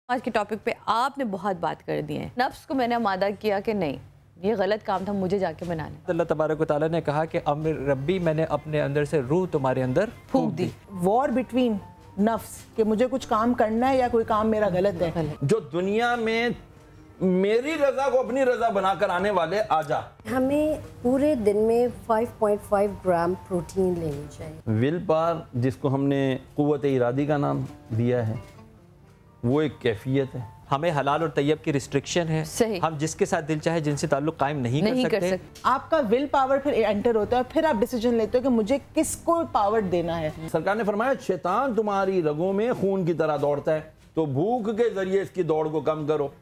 आज के टॉपिक पे आपने बहुत बात कर दी है। नफ्स को मैंने आमादा किया कि नहीं, ये गलत काम था, मुझे जाके बनाना। अल्लाह तबारक व तआला ने कहा कि अमिर रब्बी, मैंने अपने अंदर से रूह तुम्हारे अंदर फूंक दी। वॉर बिटवीन नफ्स कि मुझे कुछ काम करना है या कोई काम मेरा गलत है। जो दुनिया में मेरी रजा को अपनी रजा बनाकर आने वाले आजा। हमें पूरे दिन में 5.5 ग्राम प्रोटीन लेनी चाहिए। विल पावर, जिसको हमने कुव्वत इरादी का नाम दिया है, वो एक कैफियत है। हमें हलाल और तैयब की रिस्ट्रिक्शन है। सही। हम जिसके साथ दिल चाहे जिनसे ताल्लुक कायम नहीं कर सकते। आपका विल पावर फिर एंटर होता है और फिर आप डिसीजन लेते हो कि मुझे किसको पावर देना है। सरकार ने फरमाया शैतान तुम्हारी रगों में खून की तरह दौड़ता है, तो भूख के जरिए इसकी दौड़ को कम करो।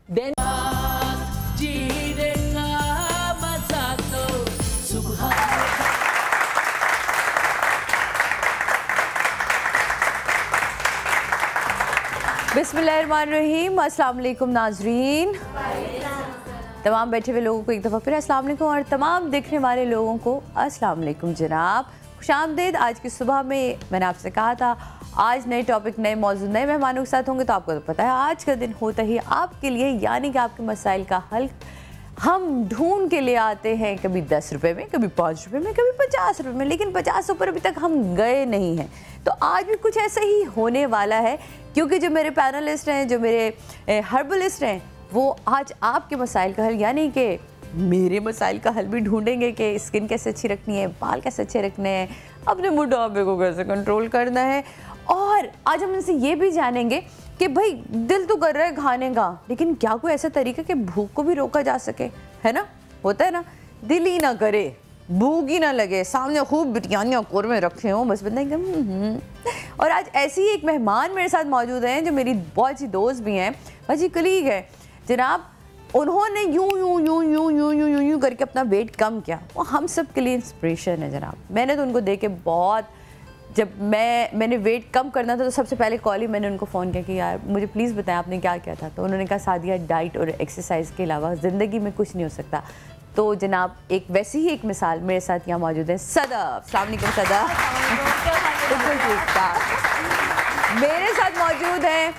बिस्मिल्लाहिर्रहमानिर्रहीम। अस्सलाम वालेकुम नाजरीन, तमाम बैठे हुए लोगों को एक दफ़ा फिर अस्सलाम वालेकुम और तमाम देखने वाले लोगों को अस्सलाम वालेकुम जनाब, खुशामदीद। आज की सुबह में मैंने आपसे कहा था आज नए टॉपिक, नए मौजूद, नए मेहमानों के साथ होंगे, तो आपको तो पता है आज का दिन होता ही आपके लिए, यानी कि आपके मसाइल का हल हम ढूंढ के ले आते हैं। कभी 10 रुपये में, कभी 5 रुपये में, कभी 50 रुपये में, लेकिन 50 ऊपर अभी तक हम गए नहीं हैं। तो आज भी कुछ ऐसा ही होने वाला है, क्योंकि जो मेरे पैनलिस्ट हैं, जो मेरे हर्बलिस्ट हैं, वो आज आपके मसाइल का हल, यानी कि मेरे मसाइल का हल भी ढूंढेंगे कि स्किन कैसे अच्छी रखनी है, बाल कैसे अच्छे रखने हैं, अपने मोटापे को कैसे कंट्रोल करना है। और आज हम इनसे ये भी जानेंगे कि भाई दिल तो कर रहा है खाने का, लेकिन क्या कोई ऐसा तरीका कि भूख को भी रोका जा सके, है ना? होता है ना, दिल ही ना करे, भूख ही ना लगे, सामने खूब बिरयानियाँ कोरमे रखे हों, बस बताएंगे। और आज ऐसी ही एक मेहमान मेरे साथ मौजूद हैं जो मेरी बहुत अच्छी दोस्त भी हैं, अच्छी कलीग है जनाब। उन्होंने यूं करके अपना वेट कम किया, वो हम सब के लिए इंस्पिरेशन है जनाब। मैंने तो उनको देख के बहुत, जब मैंने वेट कम करना था तो सबसे पहले कॉल ही मैंने उनको फ़ोन किया कि यार मुझे प्लीज़ बताएं आपने क्या किया था। तो उन्होंने कहा सादिया, डाइट और एक्सरसाइज के अलावा ज़िंदगी में कुछ नहीं हो सकता। तो जनाब एक वैसी ही एक मिसाल मेरे साथ यहाँ मौजूद है, सदफ। अस्सलाम वालेकुम सदफ। मेरे साथ मौजूद है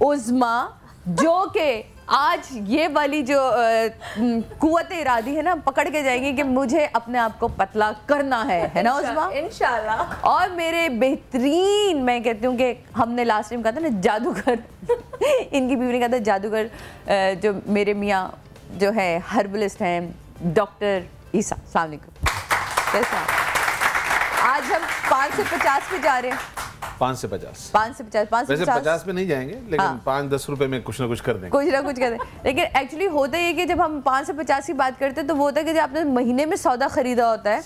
उज़्मा, जो कि आज ये वाली जो कुव्वत इरादी है ना, पकड़ के जाएंगी कि मुझे अपने आप को पतला करना है ना उज़्मा? इंशाल्लाह। और मेरे बेहतरीन, मैं कहती हूँ कि हमने लास्ट टाइम कहा था ना जादूगर इनकी बीवी ने कहा था जादूगर, जो मेरे मियाँ जो है हर्बलिस्ट हैं, डॉक्टर ईसा। अस्सलाम वालेकुम। कैसा? आज हम 5 से 50 पे जा रहे हैं। 5 से 50 वैसे 50 पे नहीं जाएंगे, लेकिन हाँ। 5-10 रुपए में कुछ ना कुछ कर देंगे, कुछ ना कुछ कर देंगे। लेकिन एक्चुअली होता ही है कि जब हम 5 से 50 की बात करते हैं तो वो होता है कि जब आपने महीने में सौदा खरीदा होता है,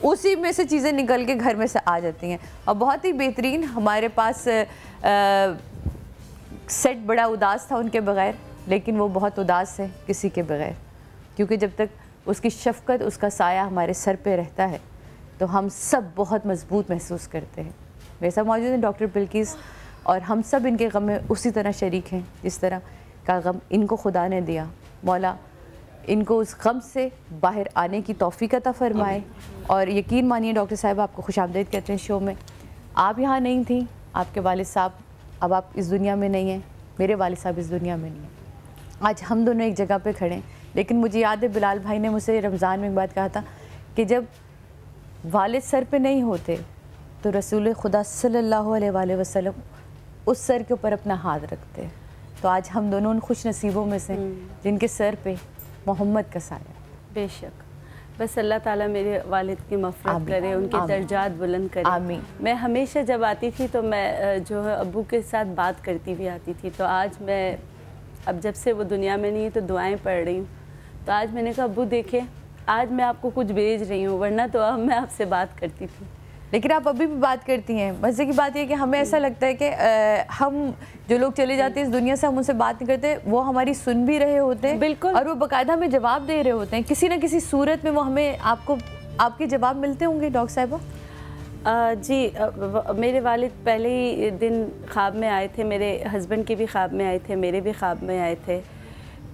उसी में से चीज़ें निकल के घर में से आ जाती हैं। और बहुत ही बेहतरीन हमारे पास सेट बड़ा उदास था उनके बगैर, लेकिन वो बहुत उदास है किसी के बगैर, क्योंकि जब तक उसकी शफ़क़त, उसका साया हमारे सर पे रहता है तो हम सब बहुत मजबूत महसूस करते हैं। मेरे साथ मौजूद हैं डॉक्टर बिल्किस, और हम सब इनके गम में उसी तरह शरीक हैं जिस तरह का गम इनको खुदा ने दिया। मौला इनको उस गम से बाहर आने की तौफ़ीक़ अता फ़रमाए। और यकीन मानिए डॉक्टर साहब, आपको खुशामदीद कहते हैं शो में। आप यहाँ नहीं थी, आपके वालिद साहब, अब आप इस दुनिया में नहीं हैं, मेरे वालिद साहब इस दुनिया में नहीं हैं। आज हम दोनों एक जगह पे खड़े हैं। लेकिन मुझे याद है बिलाल भाई ने मुझसे रमज़ान में एक बात कहा था कि जब वालिद सर पे नहीं होते तो रसूल खुदा सल्लल्लाहु अलैहि वसल्लम उस सर के ऊपर अपना हाथ रखते हैं। तो आज हम दोनों उन खुश नसीबों में से जिनके सर पे मोहम्मद का साया। बेशक, बस अल्लाह ताला मेरे वालिद की मफ़रत करे, उनके दर्जात बुलंद करे। आमीन। मैं हमेशा जब आती थी तो मैं जो है अब्बू के साथ बात करती हुई आती थी। तो आज मैं, अब जब से वो दुनिया में नहीं है तो दुआएं पढ़ रही हूँ। तो आज मैंने कहा अब्बू देखे, आज मैं आपको कुछ भेज रही हूँ, वरना तो अब मैं आपसे बात करती थी। लेकिन आप अभी भी बात करती हैं। मज़े की बात यह है कि हमें ऐसा लगता है कि हम जो लोग चले जाते हैं इस दुनिया से, हम उनसे बात नहीं करते, वो हमारी सुन भी रहे होते हैं। बिल्कुल। और वो बाकायदा हमें जवाब दे रहे होते हैं, किसी न किसी सूरत में वो हमें, आपके जवाब मिलते होंगे डॉक्टर साहिबा। जी, मेरे वालिद पहले ही दिन ख्वाब में आए थे, मेरे हस्बैंड के भी ख्वाब में आए थे, मेरे भी ख्वाब में आए थे।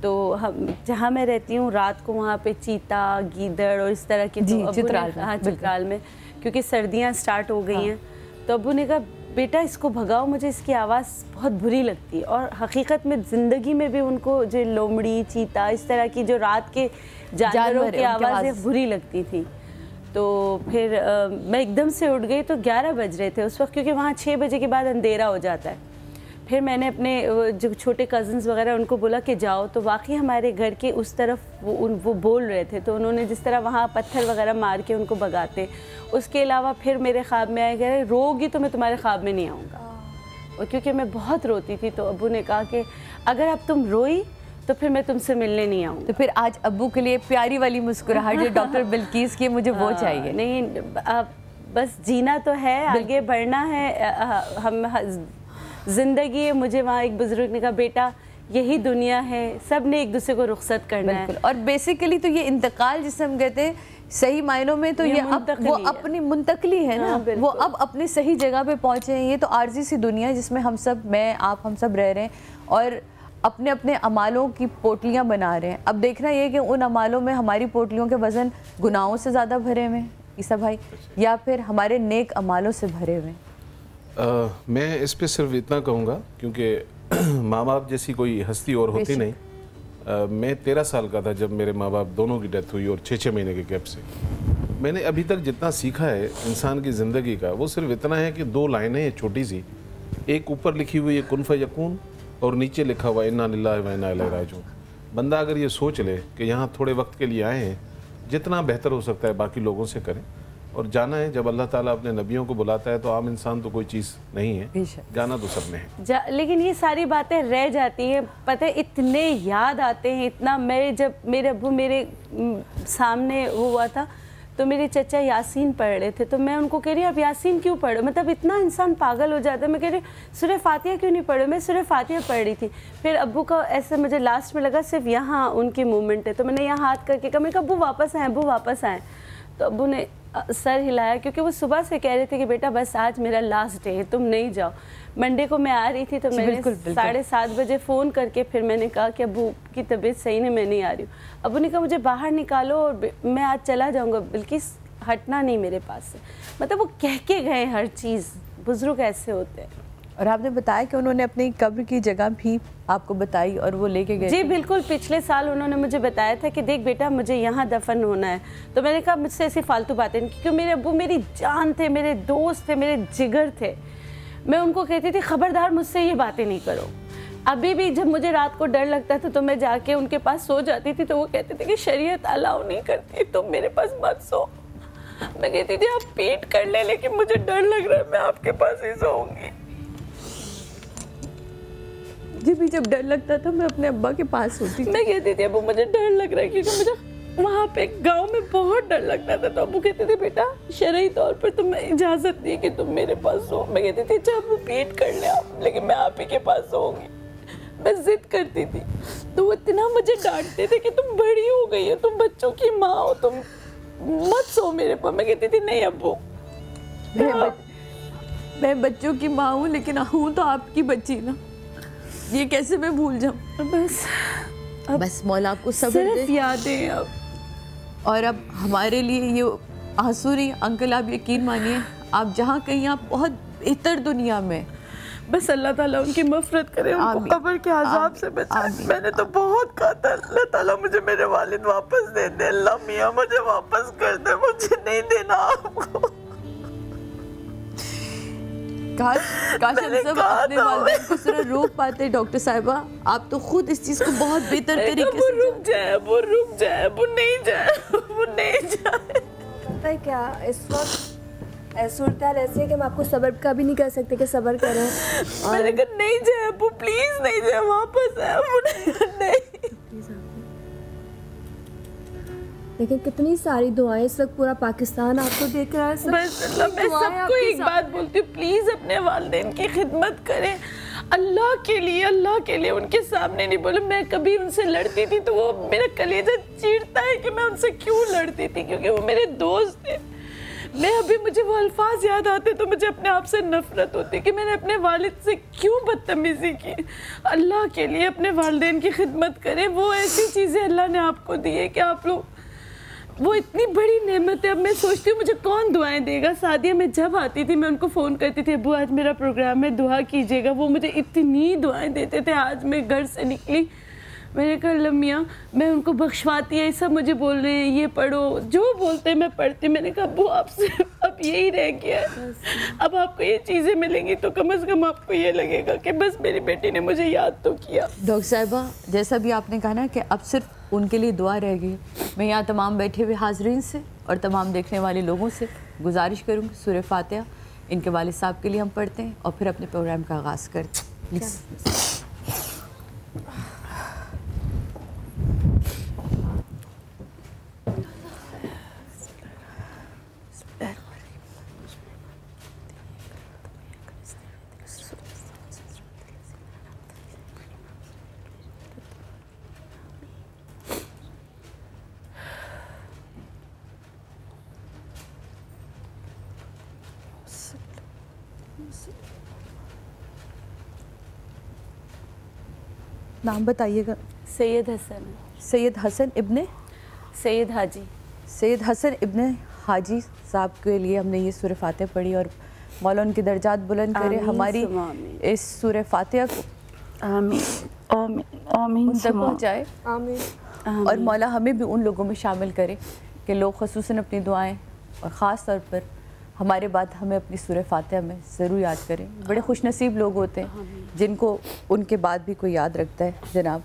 तो हम जहाँ मैं रहती हूँ रात को वहाँ पे चीता, गीदड़ और इस तरह की, चित्राल में, हाँ चित्राल में, क्योंकि सर्दियाँ स्टार्ट हो गई हैं। तो अब्बू ने कहा बेटा इसको भगाओ, मुझे इसकी आवाज़ बहुत बुरी लगती है। और हकीकत में ज़िंदगी में भी उनको जो लोमड़ी, चीता, इस तरह की जो रात के जानवरों की आवाज़ें बुरी लगती थी। तो फिर मैं एकदम से उठ गई, तो 11 बज रहे थे उस वक्त, क्योंकि वहाँ 6 बजे के बाद अंधेरा हो जाता है। फिर मैंने अपने जो छोटे कज़न्स वगैरह उनको बोला कि जाओ, तो वाकई हमारे घर के उस तरफ वो बोल रहे थे, तो उन्होंने जिस तरह वहाँ पत्थर वगैरह मार के उनको भगाते। उसके अलावा फिर मेरे ख्वाब में आए, कह रहे रोगी तो मैं तुम्हारे ख्वाब में नहीं आऊँगा। और क्योंकि मैं बहुत रोती थी, तो अब्बू ने कहा कि अगर अब तुम रोई तो फिर मैं तुमसे मिलने नहीं आऊँगी। तो फिर आज अब्बू के लिए प्यारी वाली मुस्कुराहट जो डॉक्टर बिल्किस की, मुझे वो चाहिए। नहीं, बस जीना तो है, आगे बढ़ना है, हम ज़िंदगी है। मुझे वहाँ एक बुजुर्ग ने कहा, बेटा यही दुनिया है, सब ने एक दूसरे को रुखसत करना है। और बेसिकली तो ये इंतकाल जिसे हम कहते हैं सही मायनों में, तो ये अब वो अपनी मुंतकली है ना, वो अब अपनी सही जगह पे पहुँचे हैं। ये तो आर्जी सी दुनिया है जिसमें हम सब, मैं आप, हम सब रह रहे हैं और अपने अपने अमालों की पोटलियाँ बना रहे हैं। अब देखना ये कि उन अमालों में हमारी पोटलियों के वज़न गुनाहों से ज़्यादा भरे हुए हैं ईसा भाई, या फिर हमारे नेक अमालों से भरे हुए हैं। मैं इस पे सिर्फ इतना कहूँगा, क्योंकि माँ बाप जैसी कोई हस्ती और होती नहीं। मैं 13 साल का था जब मेरे माँ बाप दोनों की डेथ हुई, और 6-6 महीने के गैप से। मैंने अभी तक जितना सीखा है इंसान की ज़िंदगी का, वो सिर्फ इतना है कि 2 लाइनें हैं छोटी सी। एक ऊपर लिखी हुई है कुन फयकून, और नीचे लिखा हुआ इन्ना लिल्लाहि व इन्ना इलैहि राजिऊन। बंदा अगर ये सोच ले कि यहाँ थोड़े वक्त के लिए आए हैं, जितना बेहतर हो सकता है बाकी लोगों से करें। और जाना है, जब अल्लाह ताला अपने नबियों को बुलाता है तो आम इंसान तो कोई चीज़ नहीं है, जाना तो सब में है। लेकिन ये सारी बातें रह जाती हैं, पता है इतने याद आते हैं, इतना। जब मेरे अब्बू मेरे सामने हुआ था, तो मेरे चचा यासीन पढ़ रहे थे, तो मैं उनको कह रही आप यासीन क्यों पढ़ो, मतलब इतना इंसान पागल हो जाता है। मैं कह रही सूरह फातिहा क्यों नहीं पढ़ो, मैं सूरह फातिहा पढ़ रही थी। फिर अब्बू का ऐसे मुझे लास्ट में लगा सिर्फ यहाँ उनकी मूवमेंट है, तो मैंने यहाँ हाथ करके कहा, मैंने कहा अब्बू वापस आए, अब्बू वापस आए। तो अब्बू ने सर हिलाया, क्योंकि वो सुबह से कह रहे थे कि बेटा बस आज मेरा लास्ट डे है, तुम नहीं जाओ। मंडे को मैं आ रही थी, तो मैंने 7:30 बजे फ़ोन करके फिर मैंने कहा कि अब्बू की तबीयत सही नहीं, मैं नहीं आ रही हूँ। अब्बू ने कहा मुझे बाहर निकालो और मैं आज चला जाऊँगा, बल्कि हटना नहीं मेरे पास से। मतलब वो कह के गए हर चीज़, बुजुर्ग ऐसे होते हैं। और आपने बताया कि उन्होंने अपनी कब्र की जगह भी आपको बताई और वो लेके गए। जी बिल्कुल, पिछले साल उन्होंने मुझे बताया था कि देख बेटा मुझे यहाँ दफन होना है। तो मैंने कहा मुझसे ऐसी फालतू बातें नहीं, क्योंकि मेरे अब्बू मेरी जान थे, मेरे दोस्त थे, मेरे जिगर थे। मैं उनको कहती थी खबरदार मुझसे ये बातें नहीं करो। अभी भी जब मुझे रात को डर लगता था तो मैं जाके उनके पास सो जाती थी, तो वो कहते थे कि शरीयत अलाउ नहीं करती, तुम मेरे पास मत सो। मैं कहती थी आप पेट कर ले, लेकिन मुझे डर लग रहा है, मैं आपके पास ही सोऊंगी। मुझे भी जब डर लगता था मैं अपने अब्बा के पास होती थी। मैं कहती थी अब्बू मुझे डर लग रहा है, क्योंकि मुझे वहाँ पे गांव में बहुत डर लगता था। तो अब्बू कहते थे बेटा शरई तौर पर तुम्हें इजाज़त दी कि तुम मेरे पास सो। मैं कहती थी अच्छा अब्बू पेट कर ले आप, लेकिन मैं आप ही के पास सोऊंगी। मैं जिद करती थी, तो वो इतना मुझे डांटते थे कि तुम बड़ी हो गई हो, तुम बच्चों की माँ हो, तुम मत सो मेरे पास। मैं कहती थी नहीं अब्बू, मैं बच्चों की माँ हूँ, लेकिन हूँ तो आपकी बच्ची ना, ये कैसे मैं भूल जाऊँ। बस मौला आपको सब्र दे, यादें अब। और अब हमारे लिए ये आंसू नहीं अंकल, आप यकीन मानिए आप जहाँ कहीं आप बहुत बेहतर दुनिया में, बस अल्लाह ताला उनकी मफ़रत करे, उनको कब्र के अज़ाब से बचाए। मैंने तो बहुत कहा था अल्लाह ताला मुझे मेरे वालिद वापस दे दे, अल्लाह मियाँ मुझे वापस कर दे, मुझे नहीं देना आपको। काश हम सब अपने वालिदैन को सिर्फ रोक पाते। डॉक्टर साहिबा आप तो खुद इस चीज़ को बहुत बेहतर तरीके से, रुक जाए वो, रुक जाए वो, नहीं जाए वो, नहीं जाए। पता है क्या, इस वक्त सूरत ऐसी है कि हम आपको सब्र का भी नहीं कर सकते कि सब्र करें। मैंने कहा नहीं जाए अब्बू, प्लीज नहीं जाए, वापस आए अब्बू, नहीं। लेकिन कितनी सारी दुआएं, इस वक्त पूरा पाकिस्तान आपको देख रहा है। बस मैं सबको एक बात बोलती हूँ, प्लीज अपने वालिदैन की खिदमत करें, अल्लाह के लिए उनके सामने नहीं बोलो। मैं कभी उनसे लड़ती थी तो वो मेरा कलेजा चीरता है कि मैं उनसे क्यों लड़ती थी, क्योंकि वो मेरे दोस्त थे। मैं अभी मुझे वो अल्फाज याद आते तो मुझे अपने आप से नफरत होती कि मैंने अपने वालिद से क्यों बदतमीजी की। अल्लाह के लिए अपने वालिदैन की खिदमत करें, वो ऐसी चीज़ें अल्लाह ने आपको दी है कि आप लोग वो इतनी बड़ी नेमत है। अब मैं सोचती हूँ मुझे कौन दुआएं देगा। सादिया में जब आती थी मैं उनको फ़ोन करती थी, अब्बू आज मेरा प्रोग्राम है, दुआ कीजिएगा। वो मुझे इतनी दुआएं देते थे। आज मैं घर से निकली, मैंने कहा लम्मिया मैं उनको बख्शवाती है, सब मुझे बोल रहे हैं ये पढ़ो, जो बोलते हैं मैं पढ़ती। मैंने कहा अब्बू आपसे अब यही रह गया है, अब आपको ये चीज़ें मिलेंगी तो कम से कम आपको ये लगेगा कि बस मेरी बेटी ने मुझे याद तो किया। डॉक्टर साहिबा, जैसा भी आपने कहा ना कि अब सिर्फ उनके लिए दुआ रह गई, मैं यहाँ तमाम बैठे हुए हाजरीन से और तमाम देखने वाले लोगों से गुजारिश करूँगी सूरह फातिहा इनके वालिद साहब के लिए हम पढ़ते हैं और फिर अपने प्रोग्राम का आगाज़ करते हैं। प्लीज़। नाम बताइएगा। सैयद हसन। सैयद हसन इब्ने सैयद हाजी। सैयद हसन इब्ने हाजी साहब के लिए हमने ये सूरह फातिहा पढ़ी और मौला उनके दर्जात बुलंद करे। हमारी इस सूरह फातिहा को आमीन आमीन आमीन उन तक पहुँचाए आमीन। और मौला हमें भी उन लोगों में शामिल करे कि लोग ख़ुसूसन अपनी दुआएं और ख़ास तौर पर हमारे बाद हमें अपनी सूरह फातिहा में ज़रूर याद करें। बड़े खुशनसीब लोग होते हैं जिनको उनके बाद भी कोई याद रखता है। जनाब,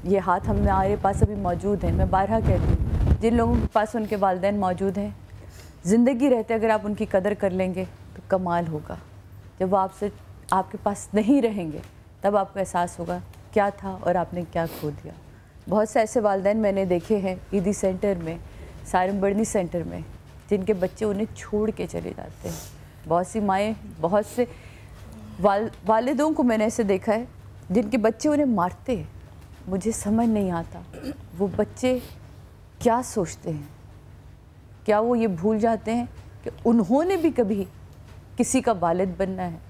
ये हाथ हमारे पास अभी मौजूद है। मैं बारहा कहती हूँ, जिन लोगों के पास उनके वालिदैन मौजूद हैं, ज़िंदगी रहते अगर आप उनकी कदर कर लेंगे तो कमाल होगा। जब वो आपके पास नहीं रहेंगे तब आपको एहसास होगा क्या था और आपने क्या खो दिया। बहुत से ऐसे वालिदैन मैंने देखे हैं ईदी सेंटर में, सारम बर्नी सेंटर में, जिनके बच्चे उन्हें छोड़ के चले जाते हैं। बहुत सी माएँ, बहुत से वालिदों को मैंने ऐसे देखा है जिनके बच्चे उन्हें मारते हैं। मुझे समझ नहीं आता वो बच्चे क्या सोचते हैं। क्या वो ये भूल जाते हैं कि उन्होंने भी कभी किसी का वालिद बनना है,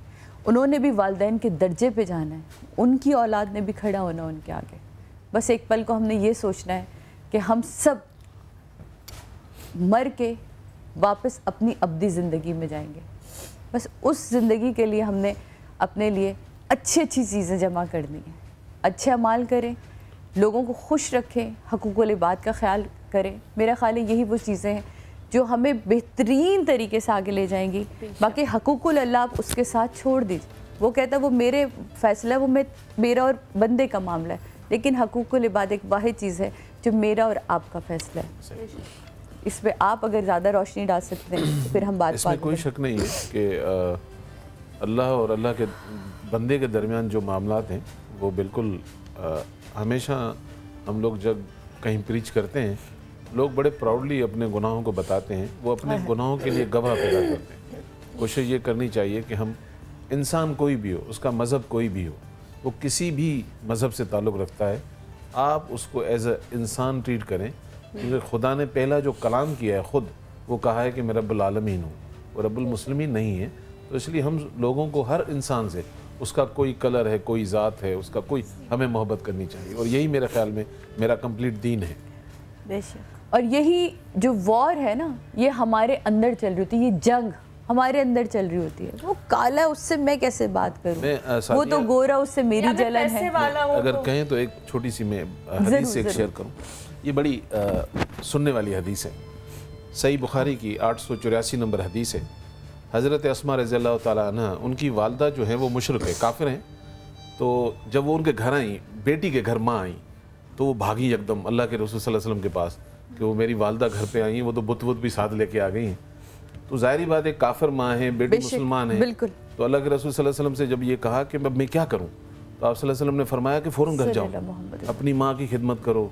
उन्होंने भी वालिदैन के दर्जे पे जाना है, उनकी औलाद ने भी खड़ा होना उनके आगे। बस एक पल को हमने ये सोचना है कि हम सब मर के वापस अपनी अब्दी ज़िंदगी में जाएंगे। बस उस ज़िंदगी के लिए हमने अपने लिए अच्छी अच्छी चीज़ें जमा करनी है। अच्छे अमाल करें, लोगों को खुश रखें, हकूक़ुल इबाद का ख्याल करें। मेरा ख्याल है यही वो चीज़ें हैं जो हमें बेहतरीन तरीके से आगे ले जाएंगी। बाकी हकूक़ुल अल्लाह आप उसके साथ छोड़ दीजिए। वो कहता है वो मेरे फ़ैसला है, वो मेरा और बंदे का मामला है, लेकिन हकूक़ुल इबाद एक वाहिद चीज़ है जो मेरा और आपका फ़ैसला है। इस पर आप अगर ज़्यादा रोशनी डाल सकते हैं तो फिर हम बात इसमें कोई शक नहीं है कि अल्लाह और अल्लाह के बंदे के दरमियान जो मामलात हैं वो बिल्कुल हमेशा हम लोग जब कहीं प्रीच करते हैं, लोग बड़े प्राउडली अपने गुनाहों को बताते हैं, वो अपने गुनाहों के लिए गवाह पैदा करते हैं। कोशिश ये करनी चाहिए कि हम इंसान कोई भी हो, उसका मज़हब कोई भी हो, वो किसी भी मज़हब से ताल्लुक़ रखता है, आप उसको एज अ इंसान ट्रीट करें। क्योंकि खुदा ने पहला जो कलाम किया है ख़ुद वो कहा है कि मैं रब्बुल आलमीन हूँ, वो रब्बुल मुस्लिमीन नहीं है। तो इसलिए हम लोगों को हर इंसान से, उसका कोई कलर है, कोई ज़ात है, उसका कोई, हमें मोहब्बत करनी चाहिए। और यही मेरे ख्याल में मेरा कंप्लीट दीन है। बेशक। और यही जो वॉर है ना, ये हमारे अंदर चल रही होती है, ये जंग हमारे अंदर चल रही होती है। वो काला, उससे मैं कैसे बात करूँ, वो तो गोरा, उससे मेरी जलन है। अगर कहें तो एक छोटी सी मैं हदीस से शेयर करूँ। ये बड़ी सुनने वाली हदीस है। सही बुखारी की 884 नंबर हदीस है। हज़रत अस्मा रज़ियल्लाहु ताला अन्हा, उनकी वालदा जो है वो मुशरिक है, काफिर हैं। तो जब वो उनके घर आई, बेटी के घर माँ आई, तो वो भागी एकदम अल्लाह के रसूल सल्लल्लाहु अलैहि वसल्लम के पास कि वो मेरी वालदा घर पे आई हैं, वो तो बुत भी साथ लेके आ गई हैं। तो ज़ाहिरी बात है, काफिर माँ है, बेटी मुसलमान है। बिल्कुल। तो अल्लाह के रसूल सल्लल्लाहु अलैहि वसल्लम से जब ये कहा कि मैं क्या करूँ, तो आप सल्लल्लाहु अलैहि वसल्लम ने फरमाया कि फ़ौरन घर जाओ, अपनी माँ की खिदमत करो,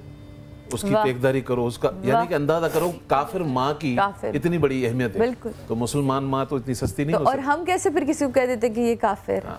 उसकी देखदारी करो, उसका यानी कि अंदाजा करो काफिर माँ की इतनी बड़ी अहमियत है। बिल्कुल। तो मुसलमान माँ तो इतनी सस्ती नहीं तो हो और हम कैसे फिर किसी को कह देते कि ये काफिर है।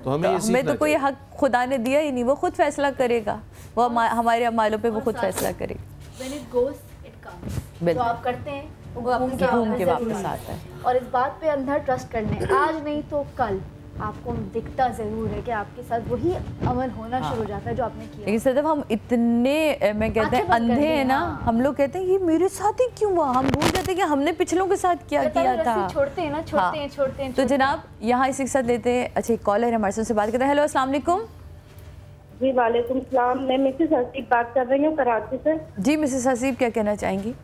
तो हमें तो कोई हक खुदा ने दिया ही नहीं, वो खुद फैसला करेगा, वो हमारे अमालों पे वो खुद फैसला करेगा। When it goes, it comes. तो आप करते हैं, वो घूम के वापस आता है। और इस बात पे अंधा ट्रस्ट करने, आज नहीं तो कल आपको दिखता ज़रूर है कि आपके साथ वही अमल होना शुरू हो जाता है जो आपने किया। लेकिन सदफ हम इतने मैं कहते हैं अंधे हैं ना, हम लोग कहते हैं ये मेरे साथ ही क्यों हुआ, हम भूल जाते हैं कि हमने पिछलों के साथ क्या किया था। छोड़ते हैं ना, छोड़ते हैं। तो जनाब यहाँ इसी के साथ लेते हैं। अच्छा, एक कॉलर हमारे साथ से बात करते हैं। हेलो, अस्सलाम वालेकुम। जी वालेकुम सलाम, मैं मिसेस हसीब बात कर रही हूँ कराची से। जी मिसेस हसीब, क्या कहना चाहेंगी?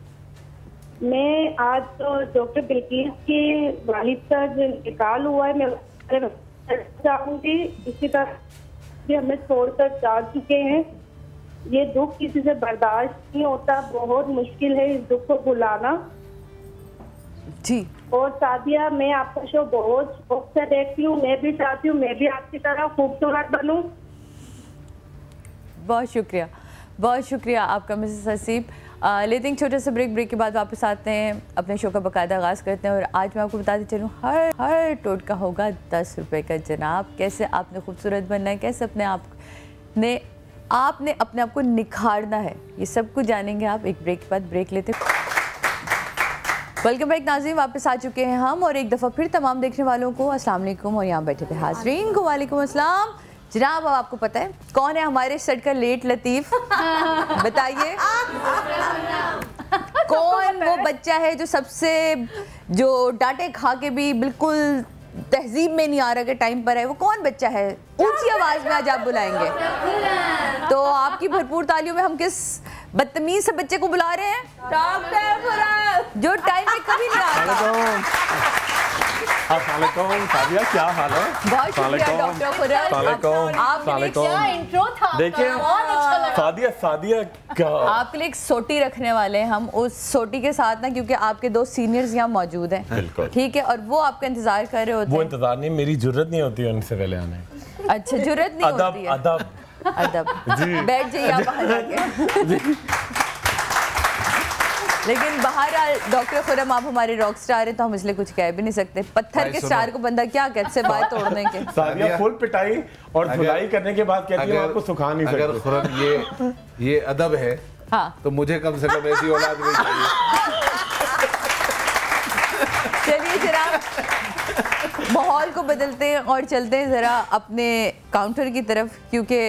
मैं आज तो डॉक्टर बिल्किस के वालिद का जो इंतकाल हुआ है, मैं चाहूँगी। इसी तरह भी हमें छोड़कर जा चुके हैं। ये दुख किसी से बर्दाश्त नहीं होता, बहुत मुश्किल है इस दुख को भुलाना। जी। और सादिया, मैं आपका शो बहुत शौक से देखती हूँ, मैं भी चाहती हूँ मैं भी आपकी तरह खूबसूरत बनूँ। बहुत शुक्रिया, बहुत शुक्रिया आपका मिसेस हसीब। लेते हैं छोटे से ब्रेक के बाद वापस आते हैं, अपने शो का बाकायदा आगाज़ करते हैं। और आज मैं आपको बताते चलूँ, हर टोटका होगा 10 रुपये का जनाब। कैसे आपने खूबसूरत बनना है, कैसे आपने अपने आप को निखारना है, ये सब कुछ जानेंगे आप एक ब्रेक के बाद। ब्रेक लेते वेलकम बैक नाज़रीन, वापस आ चुके हैं हम और एक दफ़ा फिर तमाम देखने वालों को अस्सलाम वालेकुम और यहाँ बैठे थे हाज़रीन को वालेकुम अस्सलाम। जनाब, अब आपको पता है कौन है हमारे सेट का लेट लतीफ़? बताइए कौन वो बच्चा है जो डांटे खा के भी बिल्कुल तहजीब में नहीं आ रहा कि टाइम पर है? वो कौन बच्चा है? ऊंची आवाज में आज आप बुलाएंगे। तो आपकी भरपूर तालियों में हम किस बदतमीज से बच्चे को बुला रहे हैं? डॉक्टर, जो टाइम में कभी नहीं आता। सादिया, क्या हाल है? बहुत शुक्रिया डॉक्टर खुरम, आपने क्या इंट्रो था। देखिए सादिया क्या आपके लिए एक सोटी रखने वाले हैं हम, उस सोटी के साथ ना, क्योंकि आपके 2 सीनियर्स यहाँ मौजूद हैं, ठीक है, और वो आपका इंतजार कर रहे होते हैं। वो इंतजार नहीं, मेरी जुर्रत नहीं होती है उनसे पहले आने। अच्छा, जुर्रत नहीं होती है? अदब बैठ जाइए आप बाहर जाके। लेकिन बहरहाल डॉक्टर खुरम, आप हमारे रॉक स्टार हैं तो हम इसलिए कुछ कह भी नहीं सकते। पत्थर के स्टार को बंदा क्या कहते से बात तोड़ने के। सादिया फुल पिटाई और धुलाई करने के बाद कहती है आपको सुखा नहीं सकते। अगर खुरम ये अदब है, हाँ, तो मुझे कम से कम ऐसी औलाद नहीं चाहिए। चलिए जरा माहौल को बदलते हैं और चलते हैं ज़रा अपने काउंटर की तरफ, क्योंकि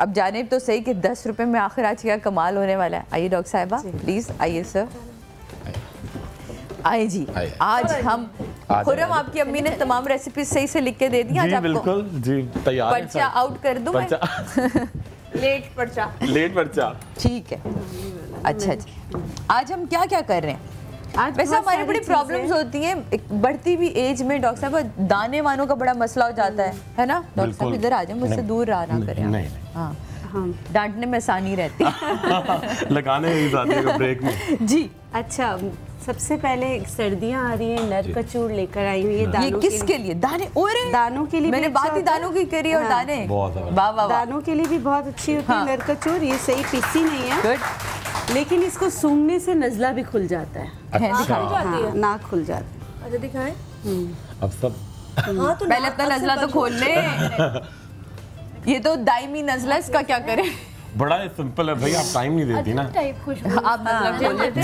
अब जाने तो सही कि 10 रुपए में आखिर आज क्या कमाल होने वाला है। आइए डॉक्टर साहिबा, प्लीज़ आइए सर, आइए जी। आज हम खुरम, आपकी अम्मी ने तमाम रेसिपी सही से लिख के दे दी आज आपको? बिल्कुल जी, तैयार है। पर्चा आउट कर दूं मैं? लेट पर्चा, ठीक है। अच्छा जी, आज हम क्या क्या कर रहे हैं? वैसे हमारी बड़ी प्रॉब्लम्स होती हैं बढ़ती हुई एज में डॉक्टर साहब, दाने वानों का बड़ा मसला हो जाता है ना डॉक्टर साहब? इधर आ जाए, मुझसे दूर रहा ना करें। नहीं, हाँ, डांटने में आसानी रहती है। लगाने ही जाती है ब्रेक में जी। अच्छा, सबसे पहले सर्दियाँ आ रही हैं, नर कचूर लेकर आई हुई है दानों के लिए। किसके लिए? दाने? दानों के लिए मैंने बात ही दानों की करी और दाने दानों के लिए भी बहुत अच्छी होती है नर कचूर। ये सही पीसी नहीं है, लेकिन इसको सूंघने से नज़ला भी खुल जाता है। नाक खुल जाती है। अच्छा दिखाएं। अब सब हाँ, तो पहले अपना नज़ला तो खोल ले। ये तो दायमी नज़ला, इसका क्या करें? बड़ा सिंपल है भाई, आप टाइम नहीं देती ना। आप नज़ला खोल लेते।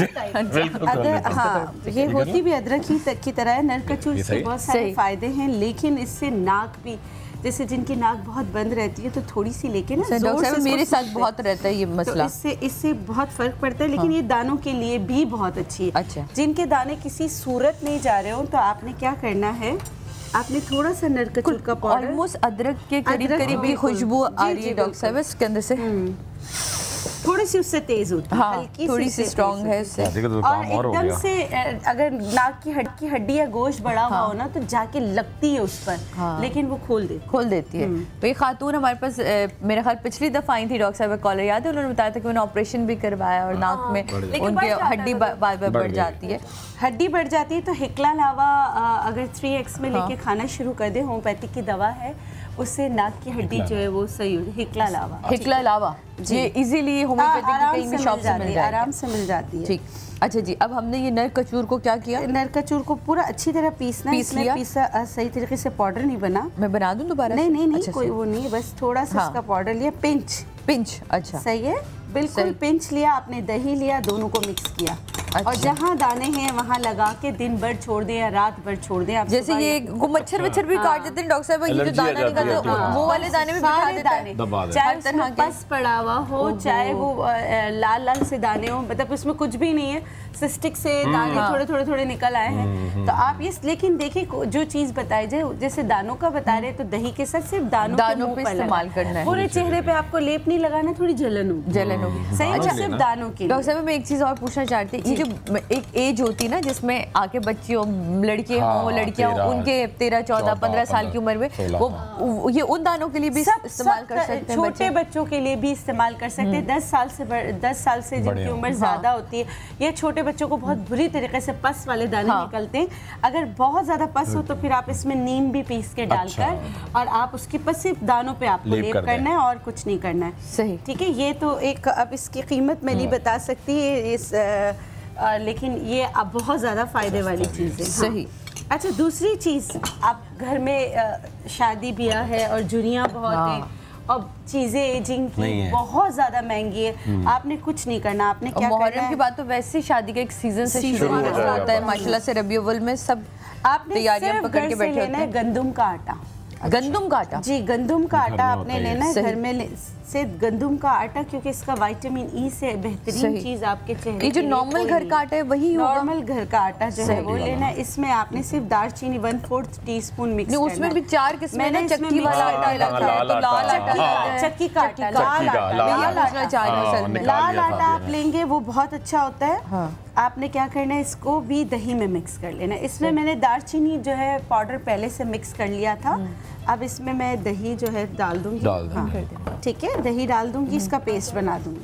हाँ, ये होती भी अदरक ही की तरह है। नर कचूर से बहुत सारे फायदे हैं, लेकिन इससे नाक भी, जैसे जिनकी नाक बहुत बंद रहती है तो थोड़ी सी लेके ना जोर से, मेरे साथ बहुत रहता है ये मसला, तो इससे बहुत फर्क पड़ता है। लेकिन ये दानों के लिए भी बहुत अच्छी है। अच्छा, जिनके दाने किसी सूरत नहीं जा रहे हो तो आपने क्या करना है, आपने थोड़ा सा नरकचूर का पाउडर, ऑलमोस्ट अदरक के करीब करीब की खुशबू आ रही है डॉक्टर साहब इसके अंदर से। थोड़ी सी उससे तेज होती है, हल्की थोड़ी सी स्ट्रॉन्ग है उससे। और एकदम से अगर नाक की हड्डी या गोश्त बड़ा हुआ हो ना तो जाके लगती है उस पर, लेकिन वो खोल देती है। तो ये खातून हमारे पास मेरे ख्याल पिछली दफ़ा आई थी डॉक्टर साहब, कॉलर याद है? उन्होंने बताया था कि उन्होंने ऑपरेशन भी करवाया और नाक में उनकी हड्डी बार बढ़ जाती है। हड्डी बढ़ जाती है तो हिकला लावा अगर 3x में लेके खाना शुरू कर दे, होम्योपैथिक की दवा है, उससे नाक की हड्डी जो है वो सही हो। हिकला लावा ये इजीली होम्योपैथिक की शॉप से मिल जाएगी, आराम से मिल जाती है। ठीक, अच्छा जी, अब हमने ये नर कचूर को क्या किया? नर कचूर को पूरा अच्छी तरह पीस लिया। पीसा सही तरीके से पाउडर नहीं बना। मैं बना दूं दोबारा? नहीं, कोई वो नहीं, बस थोड़ा सा इसका पाउडर लिया, पिंच। अच्छा सही है। बिल्कुल पिंच लिया आपने, दही लिया, दोनों को मिक्स किया। और जहाँ दाने हैं वहाँ लगा के दिन भर छोड़ दें या रात भर छोड़ दें। आप जैसे ये मच्छर वच्छर भी काट देते हैं डॉक्टर साहब, ये जो दाना निकलता है वो वाले दाने भी बिठा देते हैं, चाहे उसमें पस पड़ा हुआ हो, चाहे वो लाल लाल से दाने हो, मतलब उसमें कुछ भी नहीं है, सिस्टिक से दाने थोड़े थोड़े थोड़े निकल आए हैं। तो आप ये लेकिन देखिए जो चीज बताई जाए, जैसे दानों का बता रहे तो दही के साथ सिर्फ दानों पे इस्तेमाल करना है। पूरे चेहरे पे आपको लेप नहीं लगाना, थोड़ी जलन होगी। सही है, सिर्फ दानों की। डॉक्टर साहब मैं एक चीज और पूछना चाहती हूँ, जो एक एज होती है ना जिसमें आके बच्चे हो, लड़के हों लड़कियां हों, उनके 13, 14, 15 साल की उम्र में वो ये उन दानों के लिए भी इस्तेमाल कर सकते हैं। छोटे बच्चों के लिए भी इस्तेमाल कर सकते हैं। 10 साल से जिनकी उम्र ज्यादा होती है, या छोटे बच्चों को बहुत बुरी तरीके से पस वाले दाने निकलते हैं, अगर बहुत ज्यादा पस हो तो फिर आप इसमें नीम भी पीस के डालकर और आप उसकी पस सिर्फ दानों पे आपको लेप करना है और कुछ नहीं करना है। सही, ठीक है। ये तो एक, अब इसकी कीमत मैं नहीं बता सकती है लेकिन ये अब बहुत ज़्यादा फ़ायदे वाली चीज़ है। सही। अच्छा, दूसरी चीज़, आप घर में शादी ब्याह है और जुरियाँ बहुत हैं और चीज़ें एजिंग की बहुत ज़्यादा महंगी है, आपने कुछ नहीं करना। आपने क्या करना है, मुहर्रम की बात तो वैसे ही शादी का एक सीजन से शुरू होता है माशाल्लाह से, रबी अव्वल में सब आपने तैयारियां पकड़ के बैठे होते हैं। गंदम का आटा, गंदम का आटा, जी गंदम का आटा आपने लेना है घर में से गंदम का आटा, क्योंकि इसका विटामिन ई से बेहतरीन चीज आपके चेहरे, ये जो नॉर्मल घर का आटा है वही होगा, नॉर्मल घर का आटा जो है वो लेना है। इसमें आपने सिर्फ दालचीनी 1/4 टीस्पून मिक्स करना है। उसमें भी 4 किस्में ना, चक्की वाला आटा लगा है, तो लाल आटा, चक्की का आटा, लाल आटा आप लेंगे वो बहुत अच्छा होता है। आपने क्या करना है, इसको भी दही में मिक्स कर लेना है। इसमें मैंने दालचीनी जो है पाउडर पहले से मिक्स कर लिया था, अब इसमें मैं दही जो है डाल दूंगी। ठीक है, दही डाल दूंगी, इसका पेस्ट बना दूंगी।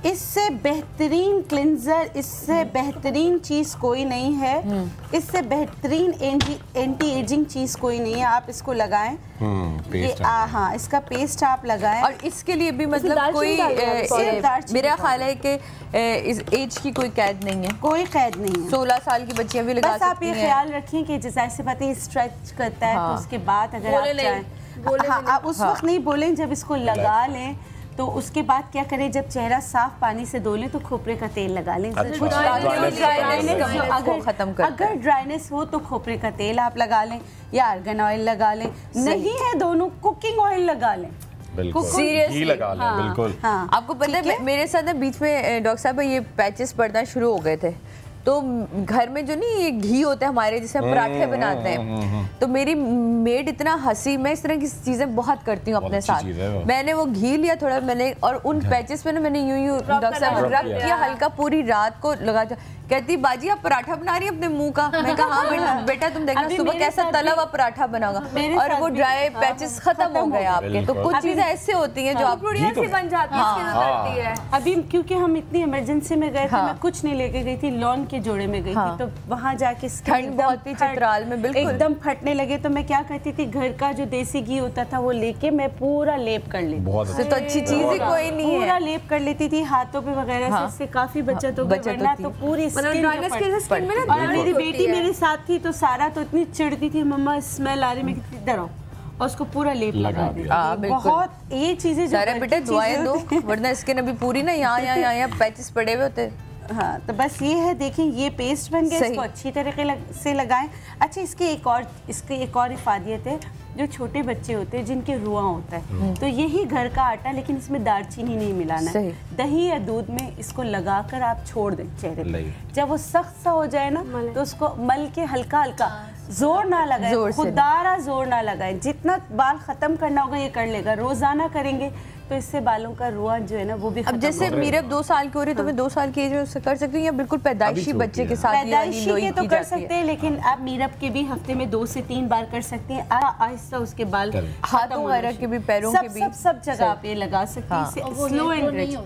इससे बेहतरीन क्लिंजर, इससे बेहतरीन चीज़ कोई नहीं है, इससे बेहतरीन एंटी एजिंग चीज़ कोई नहीं है। आप इसको लगाएं, हाँ इसका पेस्ट आप लगाएं। और इसके लिए भी मतलब कोई मेरा ख्याल है कि इस एज की कोई कैद नहीं है, कोई कैद नहीं है। 16 साल की बच्चियां भी लगा सकती हैं। बस आप ये ख्याल रखें कि जैसे से पता है स्ट्रेच करता है, तो उसके बाद अगर आप चाहें, हाँ आप उस वक्त नहीं बोलें, जब इसको लगा लें तो उसके बाद क्या करें, जब चेहरा साफ पानी से धो लें तो खोपरे का तेल लगा लें। अगर ड्राइनेस हो तो खोपरे का तेल आप लगा लें या आर्गन ऑयल लगा लें, नहीं है दोनों कुकिंग ऑयल लगा लें, सीरियसली लगा लें। बिल्कुल। आपको पता है मेरे साथ ना बीच में डॉक्टर साहब ये पैचेस पड़ना शुरू हो गए थे, तो घर में जो नहीं ये घी होता है हमारे, जिससे हम पराठे बनाते हैं, तो मेरी मेड इतना हंसी, मैं इस तरह की चीजें बहुत करती हूँ अपने साथ। मैंने वो घी लिया थोड़ा, मैंने और उन पैचेस पे ना मैंने यूं डॉक्टर साहब रब किया हल्का, पूरी रात को लगा। कहती बाजी आप पराठा बना रही है अपने मुंह का? मैं कहा हाँ बेटा तुम देखना सुबह कैसा तला हुआ पराठा बनाओगा, और वो ड्राई पैचेस खत्म हो गए आपके। तो कुछ चीजें ऐसे होती हैं जो आप बन जाती है। अभी क्योंकि हम इतनी इमरजेंसी में गए थे, मैं कुछ नहीं लेके गई थी, लॉन के जोड़े में गई थी, तो वहाँ जाके ठंड बहुत थी चित्राल में, बिल्कुल एकदम फटने लगे। तो मैं क्या करती थी, घर का जो देसी घी होता था वो लेके मैं पूरा लेप कर लेती, तो अच्छी चीज ही कोई नहीं है, पूरा लेप कर लेती थी हाथों पे वगैरह से, इससे काफी बचत हो गई, वरना तो पूरी और मेरी बेटी मेरे साथ थी तो सारा तो इतनी चिढ़ती थी, मम्मा स्मेल आ रही, मैं कितनी इधर आओ, और उसको पूरा लेप लगा दिया। बहुत ये चीजें जो बेटा दुआएं दो, वरना इसके नबी पूरी ना यहाँ पैचेस पड़े हुए होते। हाँ तो बस ये है, देखें ये पेस्ट बन गया, इसको अच्छी तरीके से लगाएं। अच्छा इसकी एक और इफादियत है, जो छोटे बच्चे होते हैं जिनके रुआ होता है, तो यही घर का आटा, लेकिन इसमें दालचीनी नहीं मिलाना है, दही या दूध में इसको लगाकर आप छोड़ दें चेहरे पे। जब वो सख्त सा हो जाए ना तो उसको मल के हल्का हल्का, जोर ना लगाए, खुदारा जोर ना लगाए, जितना बाल खत्म करना होगा ये कर लेगा। रोजाना करेंगे तो इससे बालों का रुआ जो है ना वो भी। अब जैसे मीरब 2 साल की हो रही है, तो मैं 2 साल की एज में उससे कर सकती हूँ, या बिल्कुल पैदाइशी बच्चे के साथ? पैदाइशी के तो कर सकते हैं, लेकिन आप मीरब के भी हफ्ते में 2 से 3 बार कर सकते हैं। आहिस्ता उसके बाल, हाथों वगैरह के भी, पैरों के भी, सब जगह आप ये लगा सकते हैं। स्लो एंड नहीं